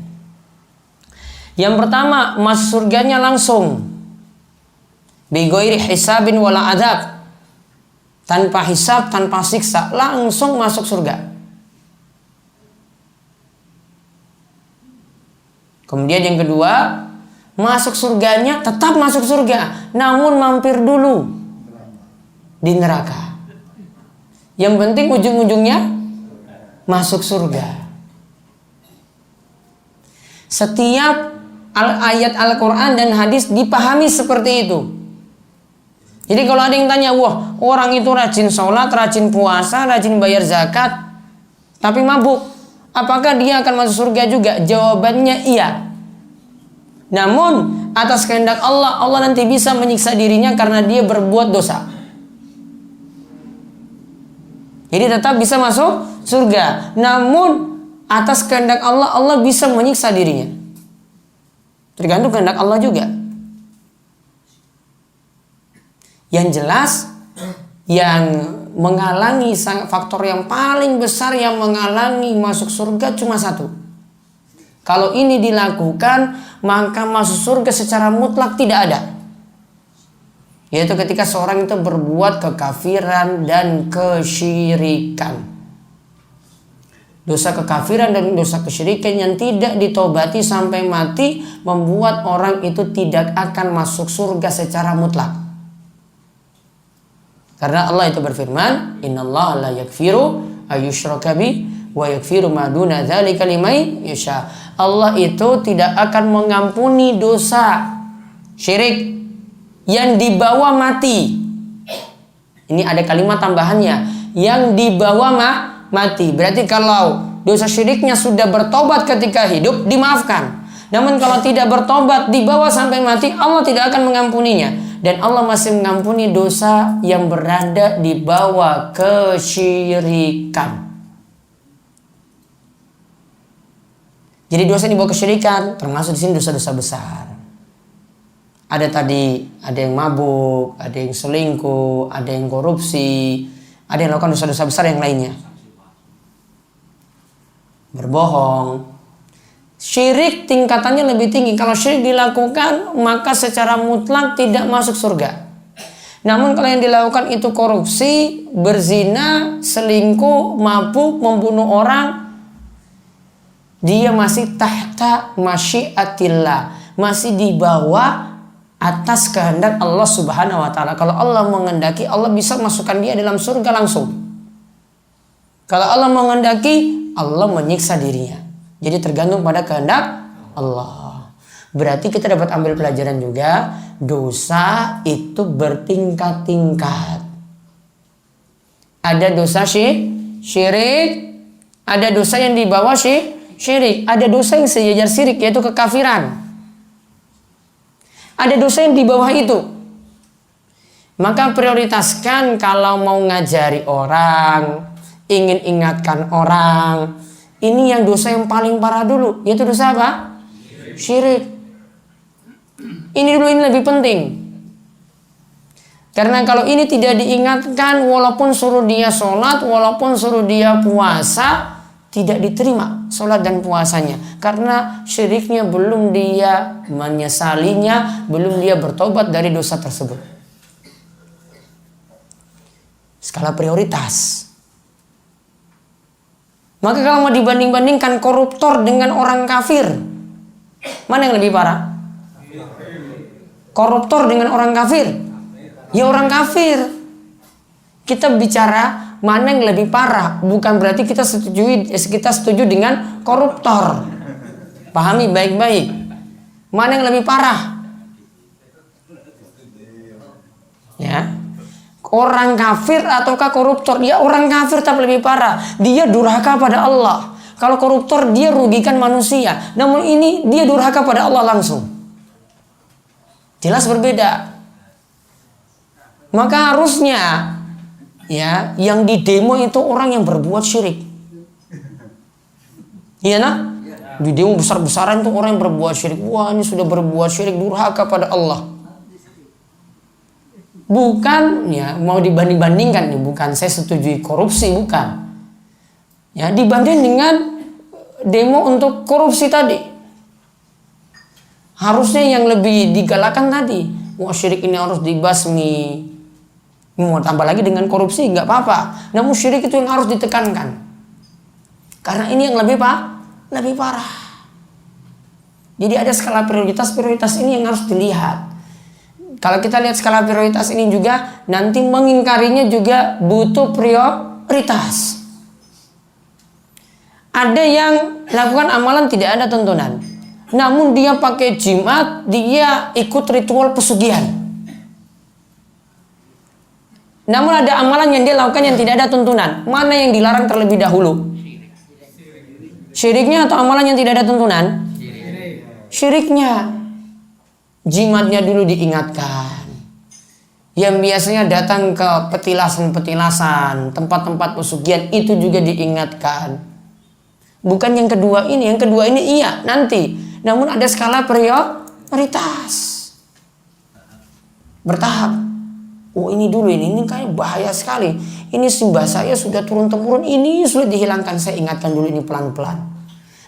Yang pertama, masuk surganya langsung, bighairi hisabin wala adab, tanpa hisab, tanpa siksa, langsung masuk surga. Kemudian yang kedua, masuk surganya tetap masuk surga, namun mampir dulu di neraka. Yang penting ujung-ujungnya masuk surga. Setiap ayat Al-Quran dan hadis dipahami seperti itu. Jadi kalau ada yang tanya, wah orang itu rajin sholat, rajin puasa, rajin bayar zakat, tapi mabuk, apakah dia akan masuk surga juga? Jawabannya iya. Namun atas kehendak Allah, Allah nanti bisa menyiksa dirinya karena dia berbuat dosa. Jadi tetap bisa masuk surga. Namun atas kehendak Allah, Allah bisa menyiksa dirinya. Tergantung kehendak Allah juga. Yang jelas, yang menghalangi, faktor yang paling besar yang menghalangi masuk surga cuma satu. Kalau ini dilakukan, maka masuk surga secara mutlak tidak ada. Yaitu ketika seorang itu berbuat kekafiran dan kesyirikan. Dosa kekafiran dan dosa kesyirikan yang tidak ditobati sampai mati membuat orang itu tidak akan masuk surga secara mutlak. Karena Allah itu berfirman, innallaha la yaghfiru ayyushraka bi wa yaghfiru ma duna dzalika liman yasha. Allah itu tidak akan mengampuni dosa syirik yang dibawa mati. Ini ada kalimat tambahannya, yang dibawa mati. Berarti kalau dosa syiriknya sudah bertobat ketika hidup, dimaafkan. Namun kalau tidak bertobat, dibawa sampai mati, Allah tidak akan mengampuninya. Dan Allah masih mengampuni dosa yang berada di bawah kesyirikan. Jadi dosa yang di bawah kesyirikan termasuk di sini dosa-dosa besar. Ada yang mabuk, ada yang selingkuh, ada yang korupsi, ada yang melakukan dosa-dosa besar yang lainnya. Berbohong. Syirik tingkatannya lebih tinggi. Kalau syirik dilakukan, maka secara mutlak tidak masuk surga. Namun kalau yang dilakukan itu korupsi, berzina, selingkuh, mabuk, membunuh orang, dia masih tahta masyiatillah, masih di bawah atas kehendak Allah Subhanahu wa taala. Kalau Allah menghendaki, Allah bisa masukkan dia dalam surga langsung. Kalau Allah menghendaki, Allah menyiksa dirinya. Jadi tergantung pada kehendak Allah. Berarti kita dapat ambil pelajaran juga, dosa itu bertingkat-tingkat. Ada dosa syirik, ada dosa yang di bawah syirik, ada dosa yang sejajar syirik, yaitu kekafiran. Ada dosa yang di bawah itu. Maka prioritaskan kalau mau ngajari orang, ingin ingatkan orang, ini yang dosa yang paling parah dulu, yaitu dosa apa? Syirik. Ini dulu, ini lebih penting. Karena kalau ini tidak diingatkan, walaupun suruh dia sholat, walaupun suruh dia puasa, tidak diterima sholat dan puasanya. Karena syiriknya belum dia menyesalinya, belum dia bertobat dari dosa tersebut. Skala prioritas. Maka kalau mau dibanding-bandingkan koruptor dengan orang kafir, mana yang lebih parah? Koruptor dengan orang kafir? Ya orang kafir. Kita bicara mana yang lebih parah, bukan berarti kita setuju dengan koruptor. Pahami baik-baik. Mana yang lebih parah? Ya. Orang kafir ataukah koruptor? Ya orang kafir tapi lebih parah. Dia durhaka pada Allah. Kalau koruptor dia rugikan manusia. Namun ini dia durhaka pada Allah langsung. Jelas berbeda. Maka harusnya ya yang di demo itu orang yang berbuat syirik. Iya nah? Di demo besar-besaran itu orang yang berbuat syirik. Wah, ini sudah berbuat syirik, durhaka pada Allah. Bukan ya mau dibanding-bandingkan nih, bukan saya setujui korupsi, bukan. Ya dibanding dengan demo untuk korupsi tadi. Harusnya yang lebih digalakan tadi. Wah, syirik ini harus dibasmi. Mau tambah lagi dengan korupsi nggak apa-apa. Namun syirik itu yang harus ditekankan. Karena ini yang lebih parah. Jadi ada skala prioritas ini yang harus dilihat. Kalau kita lihat skala prioritas ini juga, nanti mengingkarinya juga butuh prioritas. Ada yang lakukan amalan tidak ada tuntunan, namun dia pakai jimat, dia ikut ritual pesugihan. Namun ada amalan yang dia lakukan yang tidak ada tuntunan. Mana yang dilarang terlebih dahulu? Syiriknya atau amalan yang tidak ada tuntunan? Syiriknya. Jimatnya dulu diingatkan. Yang biasanya datang ke petilasan-petilasan, tempat-tempat pesugihan itu juga diingatkan. Bukan yang kedua ini. Yang kedua ini iya nanti. Namun ada skala prioritas. Bertahap. Oh ini dulu ini kayak bahaya sekali. Ini simbah saya sudah turun-temurun, ini sulit dihilangkan. Saya ingatkan dulu ini pelan-pelan.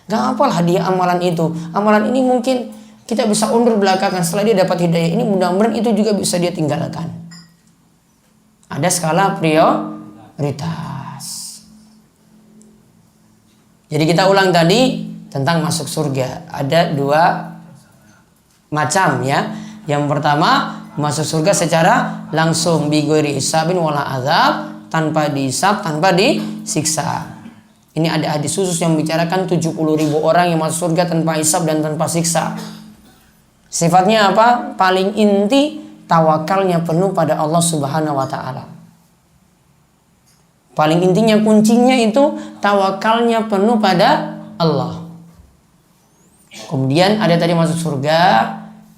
Gak apalah dia amalan itu. Amalan ini mungkin kita bisa undur belakangan setelah dia dapat hidayah ini, mudah-mudahan itu juga bisa dia tinggalkan. Ada skala prioritas. Jadi kita ulang tadi tentang masuk surga. Ada dua macam ya. Yang pertama masuk surga secara langsung bighairi hisabin wala azab, tanpa dihisab, tanpa disiksa. Ini ada hadis khusus yang membicarakan 70.000 orang yang masuk surga tanpa hisab dan tanpa siksa. Sifatnya apa? Paling inti tawakalnya penuh pada Allah Subhanahu wa taala. Paling intinya kuncinya itu tawakalnya penuh pada Allah. Kemudian ada tadi masuk surga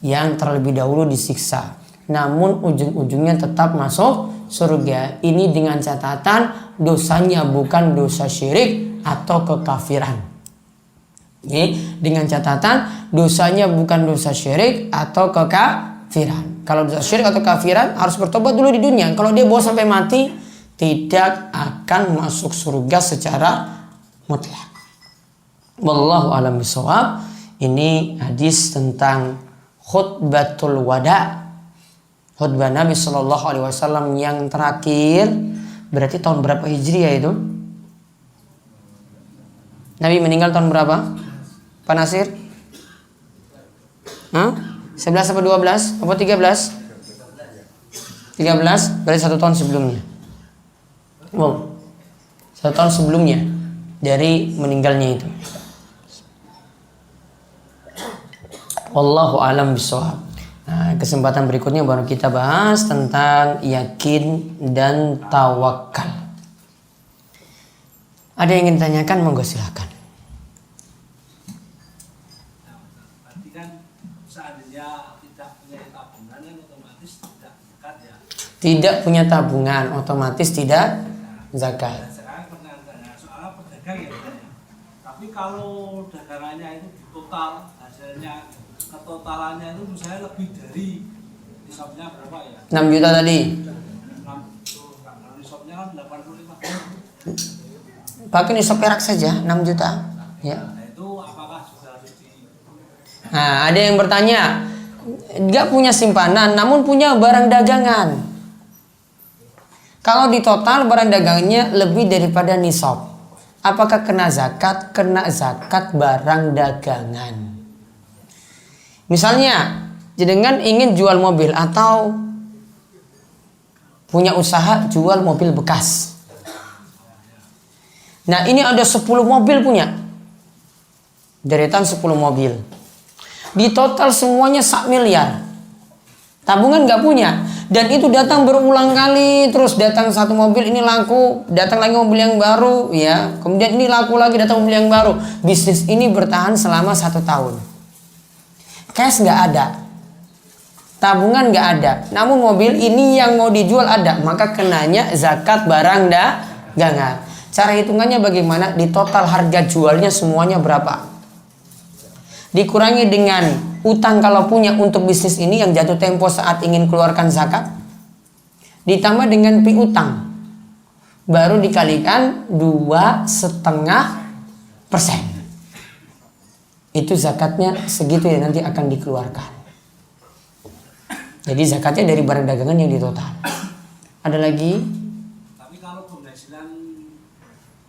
yang terlebih dahulu disiksa, namun ujung-ujungnya tetap masuk surga. Ini dengan catatan dosanya bukan dosa syirik atau kekafiran. Ini dengan catatan dosanya bukan dosa syirik atau kekafiran. Kalau dosa syirik atau kekafiran harus bertobat dulu di dunia. Kalau dia bawa sampai mati, tidak akan masuk surga secara mutlak. Wallahu a'lam bishawab. Ini hadis tentang khutbatul wada, khutbah Nabi Shallallahu Alaihi Wasallam yang terakhir. Berarti tahun berapa Hijriah itu? Nabi meninggal tahun berapa? Pak Nasir? 11 apa 12? Apa 13? 13 berarti 1 tahun sebelumnya. Wow, 1 tahun sebelumnya dari meninggalnya itu. Wallahu a'lam bishawab. Nah, kesempatan berikutnya baru kita bahas tentang yakin dan tawakal. Ada yang ingin ditanyakan, monggo silakan. Berarti kan seandainya tidak punya tabungan kan otomatis tidak zakat ya. Tidak punya tabungan otomatis tidak zakat. Dan sekarang pertanyaannya soal pedagang ya, Pak, ya. Tapi kalau dagangannya itu di total hasilnya ketotalannya itu misalnya lebih dari nisabnya berapa ya? 6 juta tadi. 6 nisabnya kan 85. Pakai nisab perak saja 6 juta. Ya. Nah itu apakah sudah harus di Nah, ada yang bertanya, nggak punya simpanan, namun punya barang dagangan. Kalau di total barang dagangannya lebih daripada nisab, apakah kena zakat? Kena zakat barang dagangan. Misalnya, jenengan ingin jual mobil atau punya usaha jual mobil bekas. Nah, ini ada 10 mobil punya. Deretan 10 mobil. Di total semuanya 1 miliar. Tabungan nggak punya. Dan itu datang berulang kali. Terus datang satu mobil ini laku. Datang lagi mobil yang baru. Ya. Kemudian ini laku lagi datang mobil yang baru. Bisnis ini bertahan selama 1 tahun. Cash nggak ada. Tabungan nggak ada. Namun mobil ini yang mau dijual ada. Maka kenanya zakat barang dagangan. Cara hitungannya bagaimana? Di total harga jualnya semuanya berapa? Dikurangi dengan utang kalau punya untuk bisnis ini yang jatuh tempo saat ingin keluarkan zakat. Ditambah dengan piutang. Baru dikalikan 2,5%. Itu zakatnya segitu ya nanti akan dikeluarkan. Jadi zakatnya dari barang dagangan yang di total. Ada lagi? Tapi kalau penghasilan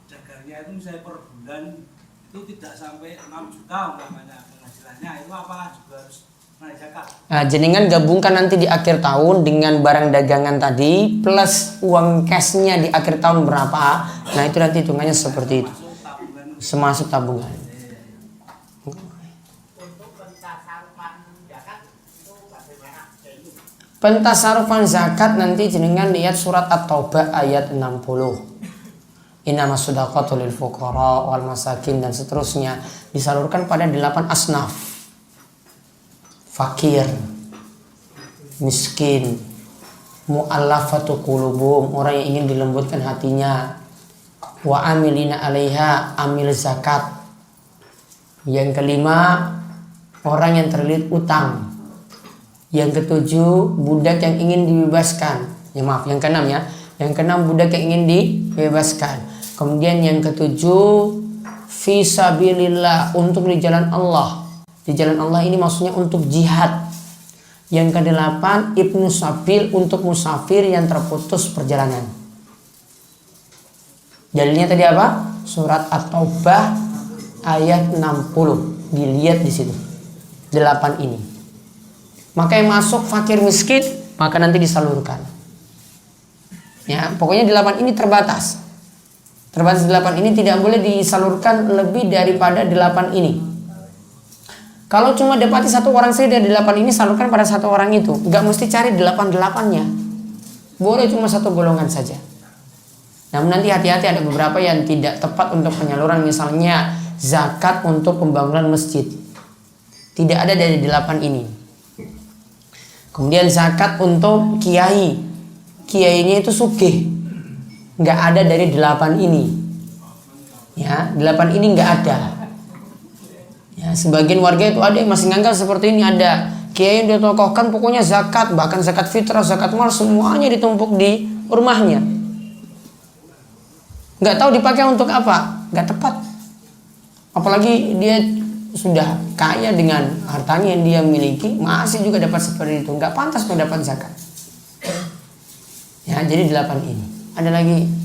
dagangnya itu misalnya per bulan itu tidak sampai 6 juta umpamanya penghasilannya, itu apakah juga harus naik zakat? Nah, jenengan gabungkan nanti di akhir tahun dengan barang dagangan tadi plus uang cashnya di akhir tahun berapa. Nah itu nanti hitungannya seperti itu. Masuk tabungan. Semasuk tabungan. Pentasarufan zakat nanti jenengan lihat surat At-Taubah ayat 60. Innamas shadaqatu lil fuqara wal masakin dan seterusnya disalurkan pada 8 asnaf. Fakir, miskin, mu'allafatu qulubuhum, orang yang ingin dilembutkan hatinya, wa amilina 'alaiha, amil zakat. Yang kelima, orang yang terlilit utang. Yang ketujuh, budak yang ingin dibebaskan. Ya maaf, yang keenam ya. Yang keenam, budak yang ingin dibebaskan. Kemudian yang ketujuh, fisabilillah, untuk di jalan Allah. Di jalan Allah ini maksudnya untuk jihad. Yang kedelapan, ibnu sabil, untuk musafir yang terputus perjalanan. Dalilnya tadi apa? Surat At-Taubah ayat 60. Dilihat di situ. 8 ini. Maka yang masuk fakir miskin maka nanti disalurkan. Ya, pokoknya 8 ini terbatas. Terbatas 8 ini tidak boleh disalurkan lebih daripada 8 ini. Kalau cuma dapati 1 orang saja dari 8 ini, salurkan pada 1 orang itu. Gak mesti cari 8-8-nya. Boleh cuma 1 golongan saja. Namun nanti hati-hati, ada beberapa yang tidak tepat untuk penyaluran. Misalnya zakat untuk pembangunan masjid. Tidak ada dari 8 ini. Kemudian zakat untuk kiai. Kiainya itu sugih. Nggak ada dari 8 ini. Ya, 8 ini nggak ada. Ya, sebagian warga itu ada yang masih nganggap seperti ini, ada kiai yang ditokohkan pokoknya zakat, bahkan zakat fitrah, zakat mal semuanya ditumpuk di rumahnya. Nggak tahu dipakai untuk apa, nggak tepat. Apalagi dia sudah kaya dengan hartanya yang dia miliki, masih juga dapat seperti itu. Nggak pantas mendapat zakat. Ya, jadi 8 ini. Ada lagi?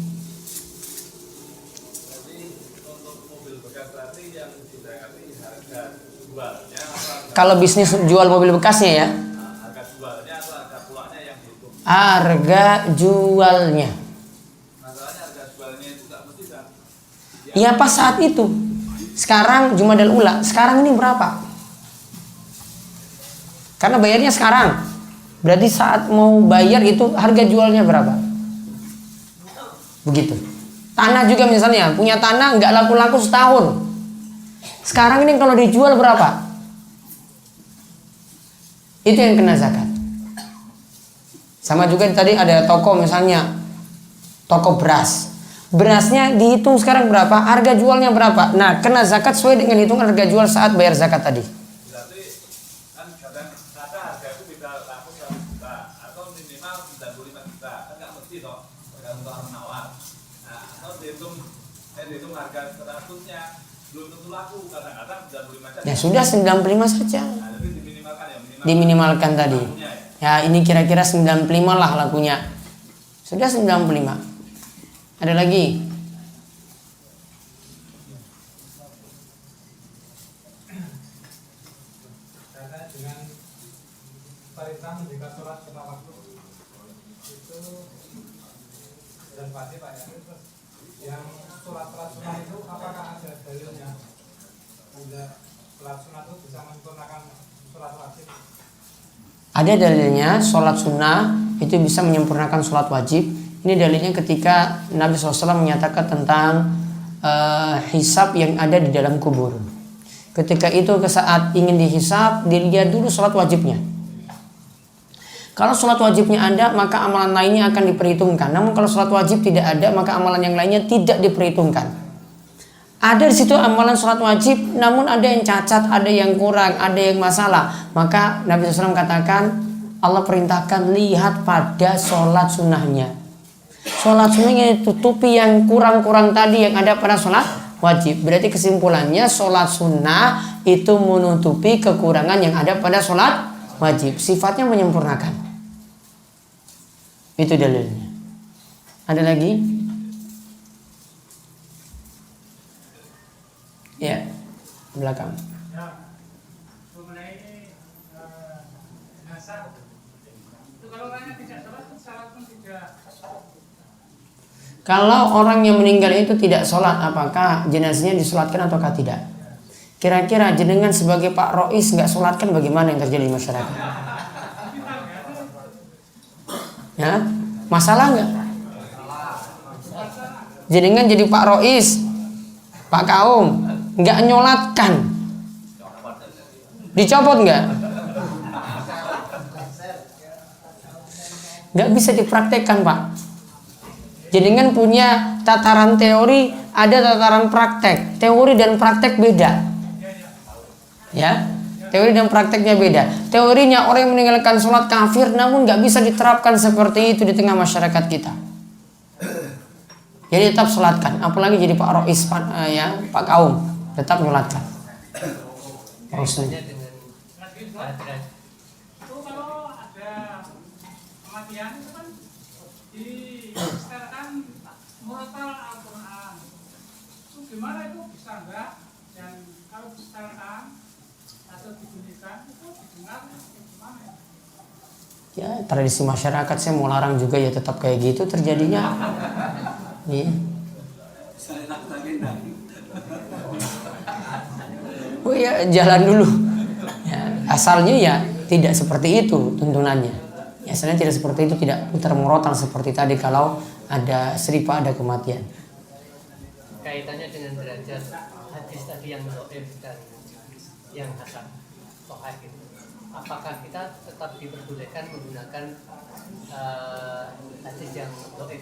Kalau bisnis jual mobil bekasnya ya. Harga jualnya atau harga pulangnya yang dihitung? Harga jualnya. Masalahnya harga jualnya itu nggak mesti kan? Ya pas saat itu. Sekarang Jumadal Ula, sekarang ini berapa? Karena bayarnya sekarang. Berarti saat mau bayar itu harga jualnya berapa? Begitu. Tanah juga misalnya, punya tanah nggak laku-laku setahun. Sekarang ini kalau dijual berapa? Itu yang kena zakat. Sama juga tadi ada toko, misalnya toko beras. Berasnya dihitung sekarang berapa, harga jualnya berapa. Nah, kena zakat sesuai dengan hitungan harga jual saat bayar zakat tadi. Berarti kan kadang kata harga itu bisa laku 100 juta atau minimal 95 juta. Kan nggak mesti toh, tergantung orang menawar. Nah, atau dihitung harga 100-nya belum tentu laku, kadang-kadang 95 saja. Ya sudah 95 saja. Nah, tapi diminimalkan ya, Diminimalkan tadi. lakunya ya. Ya ini kira-kira 95 lah lakunya. Sudah 95. Ada lagi? Kaitannya dengan perintah menjaga sholat lima waktu itu dan wajib Pak ya. Terus yang sholat sunnah itu apakah ada dalilnya? Sholat sunnah itu bisa menyempurnakan sholat wajib? Ada dalilnya, sholat sunnah itu bisa menyempurnakan sholat wajib. Ini dalilnya ketika Nabi SAW menyatakan tentang hisab yang ada di dalam kubur. Ketika itu ke saat ingin dihisab, dilihat dulu sholat wajibnya. Kalau sholat wajibnya ada, maka amalan lainnya akan diperhitungkan. Namun kalau sholat wajib tidak ada, maka amalan yang lainnya tidak diperhitungkan. Ada di situ amalan sholat wajib, namun ada yang cacat, ada yang kurang, ada yang masalah. Maka Nabi SAW katakan, Allah perintahkan lihat pada sholat sunnahnya. Sholat sunnahnya tutupi yang kurang-kurang tadi yang ada pada sholat wajib. Berarti kesimpulannya sholat sunnah itu menutupi kekurangan yang ada pada sholat wajib. Sifatnya menyempurnakan. Itu dalilnya. Ada lagi? Ya, belakang. Ya, mengenai nasab itu kalau orangnya tidak sholat, sholat pun tidak. Kalau orang yang meninggal itu tidak sholat, apakah jenazahnya disolatkan ataukah tidak? Kira-kira jenengan sebagai Pak Rois nggak sholatkan, bagaimana yang terjadi di masyarakat? Ya, masalah nggak? Jenengan jadi Pak Rois, Pak Kaum, nggak nyolatkan, dicopot nggak? Nggak bisa dipraktekkan, Pak. Jenengan punya tataran teori, ada tataran praktek. Teori dan praktek beda. Ya, teori dan prakteknya beda. Teorinya orang yang meninggalkan sholat kafir, namun nggak bisa diterapkan seperti itu di tengah masyarakat kita. Jadi tetap sholatkan. Apalagi jadi Pak Rois, Pak Kaum, tetap sholatkan. Kaitannya dengan hadrat. Itu kalau ada kematian itu kan disetelkan murotal Al-Quran. Itu gimana itu bisa enggak? Dan kalau disetelkan atau dibunyikan itu didengar gimana ya? Ya, tradisi masyarakat saya mau larang juga ya tetap kayak gitu terjadinya. Iya. Oh ya, jalan dulu. Ya, asalnya ya tidak seperti itu tuntunannya. Ya, asalnya tidak seperti itu, tidak putar murotal seperti tadi kalau ada seripa, ada kematian. Kaitannya dengan derajat hadis tadi yang dhaif dan yang hasan sahih itu. Apakah kita tetap diperbolehkan menggunakan hadis yang dhaif?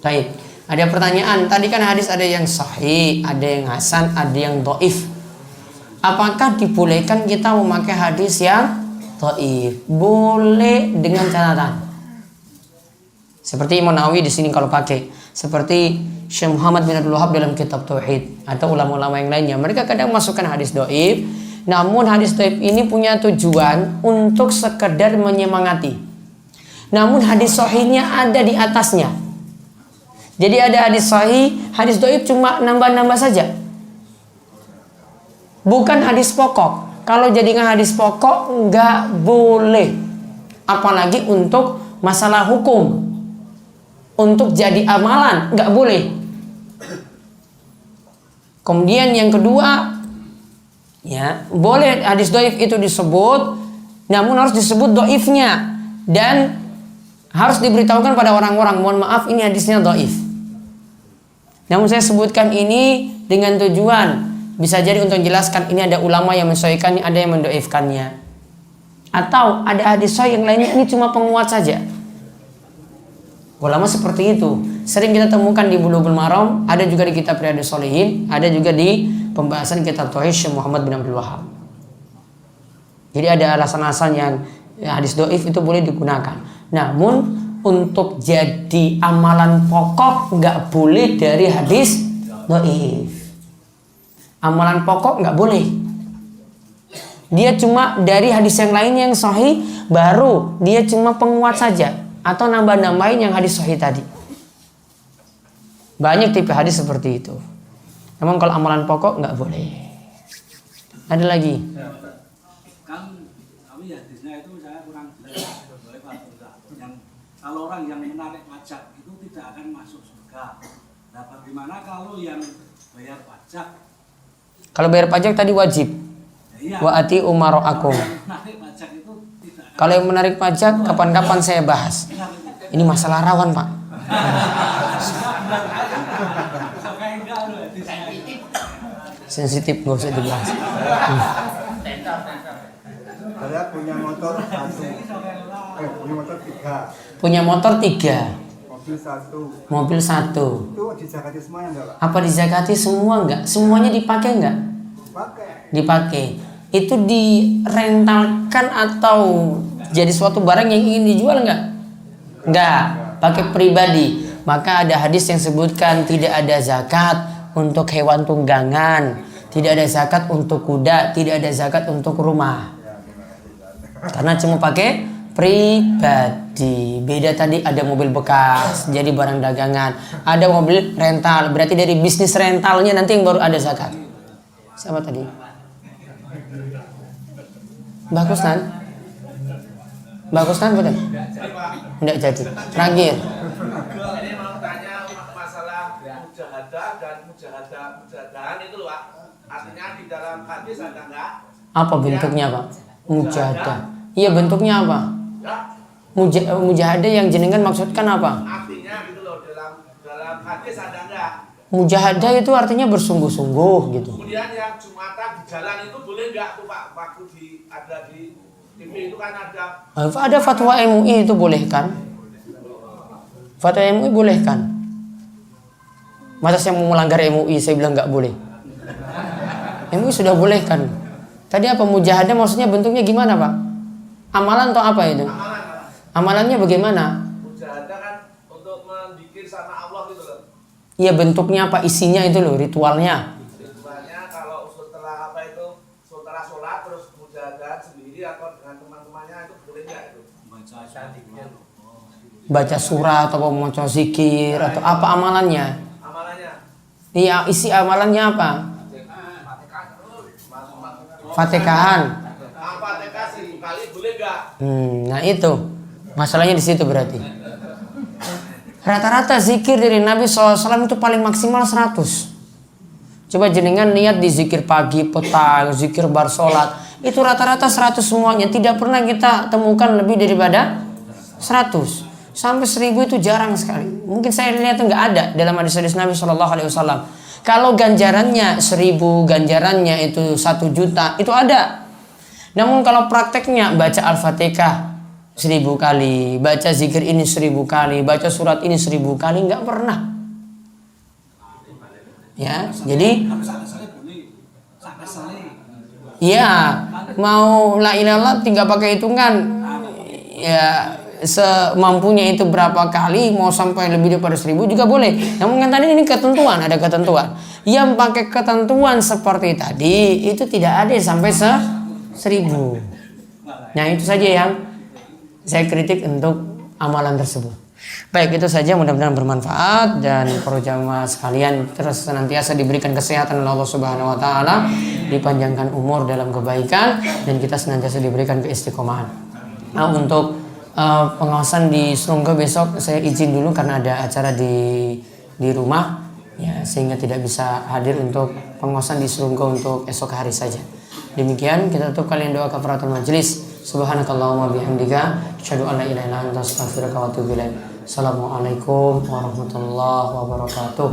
Baik, ada pertanyaan. Tadi kan hadis ada yang sahih, ada yang hasan, ada yang dhaif. Apakah dibolehkan kita memakai hadis yang dhaif? Boleh dengan catatan. Seperti Imam Nawawi di sini kalau pakai, seperti Syekh Muhammad bin Abdul Wahab dalam kitab Tauhid atau ulama-ulama yang lainnya, mereka kadang masukkan hadis dhaif. Namun hadis dhaif ini punya tujuan untuk sekedar menyemangati. Namun hadis sahihnya ada di atasnya. Jadi ada hadis sahih, hadis dhaif cuma nambah-nambah saja. Bukan hadis pokok. Kalau jadikan hadis pokok nggak boleh. Apalagi untuk masalah hukum. Untuk jadi amalan nggak boleh. Kemudian yang kedua, ya boleh hadis dhaif itu disebut, namun harus disebut dhaifnya dan harus diberitahukan pada orang-orang, mohon maaf ini hadisnya dhaif. Namun saya sebutkan ini dengan tujuan bisa jadi untuk menjelaskan ini ada ulama yang mensahihkannya, ada yang mendoifkannya. atau ada hadis sahih yang lainnya ini cuma penguat saja. Ulama seperti itu sering kita temukan di Bulughul Maram, ada juga di kitab Riyadhus Shalihin, ada juga di pembahasan kitab Tauhid Syekh Muhammad bin Abdul Wahhab. Jadi ada alasan-alasan yang hadis dhaif itu boleh digunakan. Namun untuk jadi amalan pokok nggak boleh dari hadis dhaif. Amalan pokok nggak boleh. Dia cuma dari hadis yang lain yang sahih, baru dia cuma penguat saja atau nambah-nambahin yang hadis sahih tadi. Banyak tipe hadis seperti itu. Memang kalau amalan pokok nggak boleh. Ada lagi? Kan kami hadisnya itu saya kurang jelas boleh Pak Ustaz. Yang kalau orang yang menarik pajak itu tidak akan masuk surga. Nah, bagaimana kalau yang bayar pajak? Kalau bayar pajak tadi wajib. Ya, iya. Wa ati umaroakum. Menarik pajak itu tidak akan. Kalau yang menarik pajak kapan-kapan saya bahas. Ini masalah rawan, Pak. Sensitif, gak usah dibahas. Saya punya motor satu, punya motor tiga, Punya motor 3, mobil satu. mobil 1. Itu dizakati semuanya enggak, Pak? Apa dizakati semua enggak? Semuanya dipakai enggak? Pakai. Dipakai. Itu direntalkan atau jadi suatu barang yang ingin dijual enggak? Enggak, pakai pribadi. Maka ada hadis yang sebutkan tidak ada zakat untuk hewan tunggangan, tidak ada zakat untuk kuda, tidak ada zakat untuk rumah. Karena cuma pakai pribadi. Beda tadi ada mobil bekas jadi barang dagangan, ada mobil rental, berarti dari bisnis rentalnya nanti yang baru ada zakat. Sama tadi. Bagus kan? Bagus kan betul? Tidak jadi. Terakhir. Ini mau tanya masalah mujahadah dan mujahadahan itu loh Pak. Artinya di dalam hadis ada enggak? Apa bentuknya Pak? Mujahadah. Iya bentuknya apa? Ya, Mujahadah yang jenengan maksudkan apa? artinya gitu loh dalam hadis ada enggak? Mujahadah itu artinya bersungguh-sungguh gitu. Kemudian yang Jumatan di jalan itu boleh enggak tuh Pak? Waktu ada di TV itu kan ada. Ada fatwa MUI itu boleh kan? Fatwa MUI boleh kan? Masa saya mau melanggar MUI saya bilang nggak boleh? MUI sudah boleh kan? Tadi apa mujahadah maksudnya bentuknya gimana Pak? Amalan atau apa itu? Amalannya bagaimana? Mujahadah kan untuk mendikir sama Allah gitu loh. Iya bentuknya apa? Isinya itu loh, ritualnya. Ritualnya kalau setelah apa itu, setelah sholat terus mujahadah sendiri atau dengan teman-temannya itu boleh nggak itu? Baca surat atau membaca zikir atau apa amalannya? Amalannya? Iya isi amalannya apa? Fatikahan. Fatihah 1000 kali boleh nggak? Nah itu masalahnya di situ berarti. Rata-rata zikir dari Nabi SAW itu paling maksimal 100. Coba jenengan lihat di zikir pagi, petang, zikir bar sholat, itu rata-rata 100 semuanya. Tidak pernah kita temukan lebih daripada 100. Sampai 1000 itu jarang sekali. Mungkin saya lihat nggak ada dalam hadis-hadis Nabi SAW. Kalau ganjarannya 1000, ganjarannya itu 1 juta, itu ada. Namun kalau prakteknya baca Al-Fatihah 1000 kali, baca zikir ini 1000 kali, baca surat ini 1000 kali, nggak pernah. Ya, jadi ya mau la ilaha tinggal pakai hitungan. Ya semampunya itu berapa kali, mau sampai lebih daripada 1000 juga boleh. Namun kan tadi ini ketentuan, ada ketentuan. Yang pakai ketentuan seperti tadi itu tidak ada sampai 1000. Nah itu saja yang saya kritik untuk amalan tersebut. Baik, itu saja, mudah-mudahan bermanfaat dan para jamaah sekalian terus senantiasa diberikan kesehatan oleh Allah Subhanahu wa taala, dipanjangkan umur dalam kebaikan dan kita senantiasa diberikan keistiqomahan. Nah, untuk pengawasan di Seronggo besok saya izin dulu karena ada acara di rumah ya, sehingga tidak bisa hadir untuk pengawasan di Seronggo untuk esok hari saja. Demikian kita tutup kalian doa kafaratul majelis. Subhanakallahumma bihamdika asyhadu an la ilaha illa anta astaghfiruka wa atubu ilaik. Assalamualaikum warahmatullahi wabarakatuh.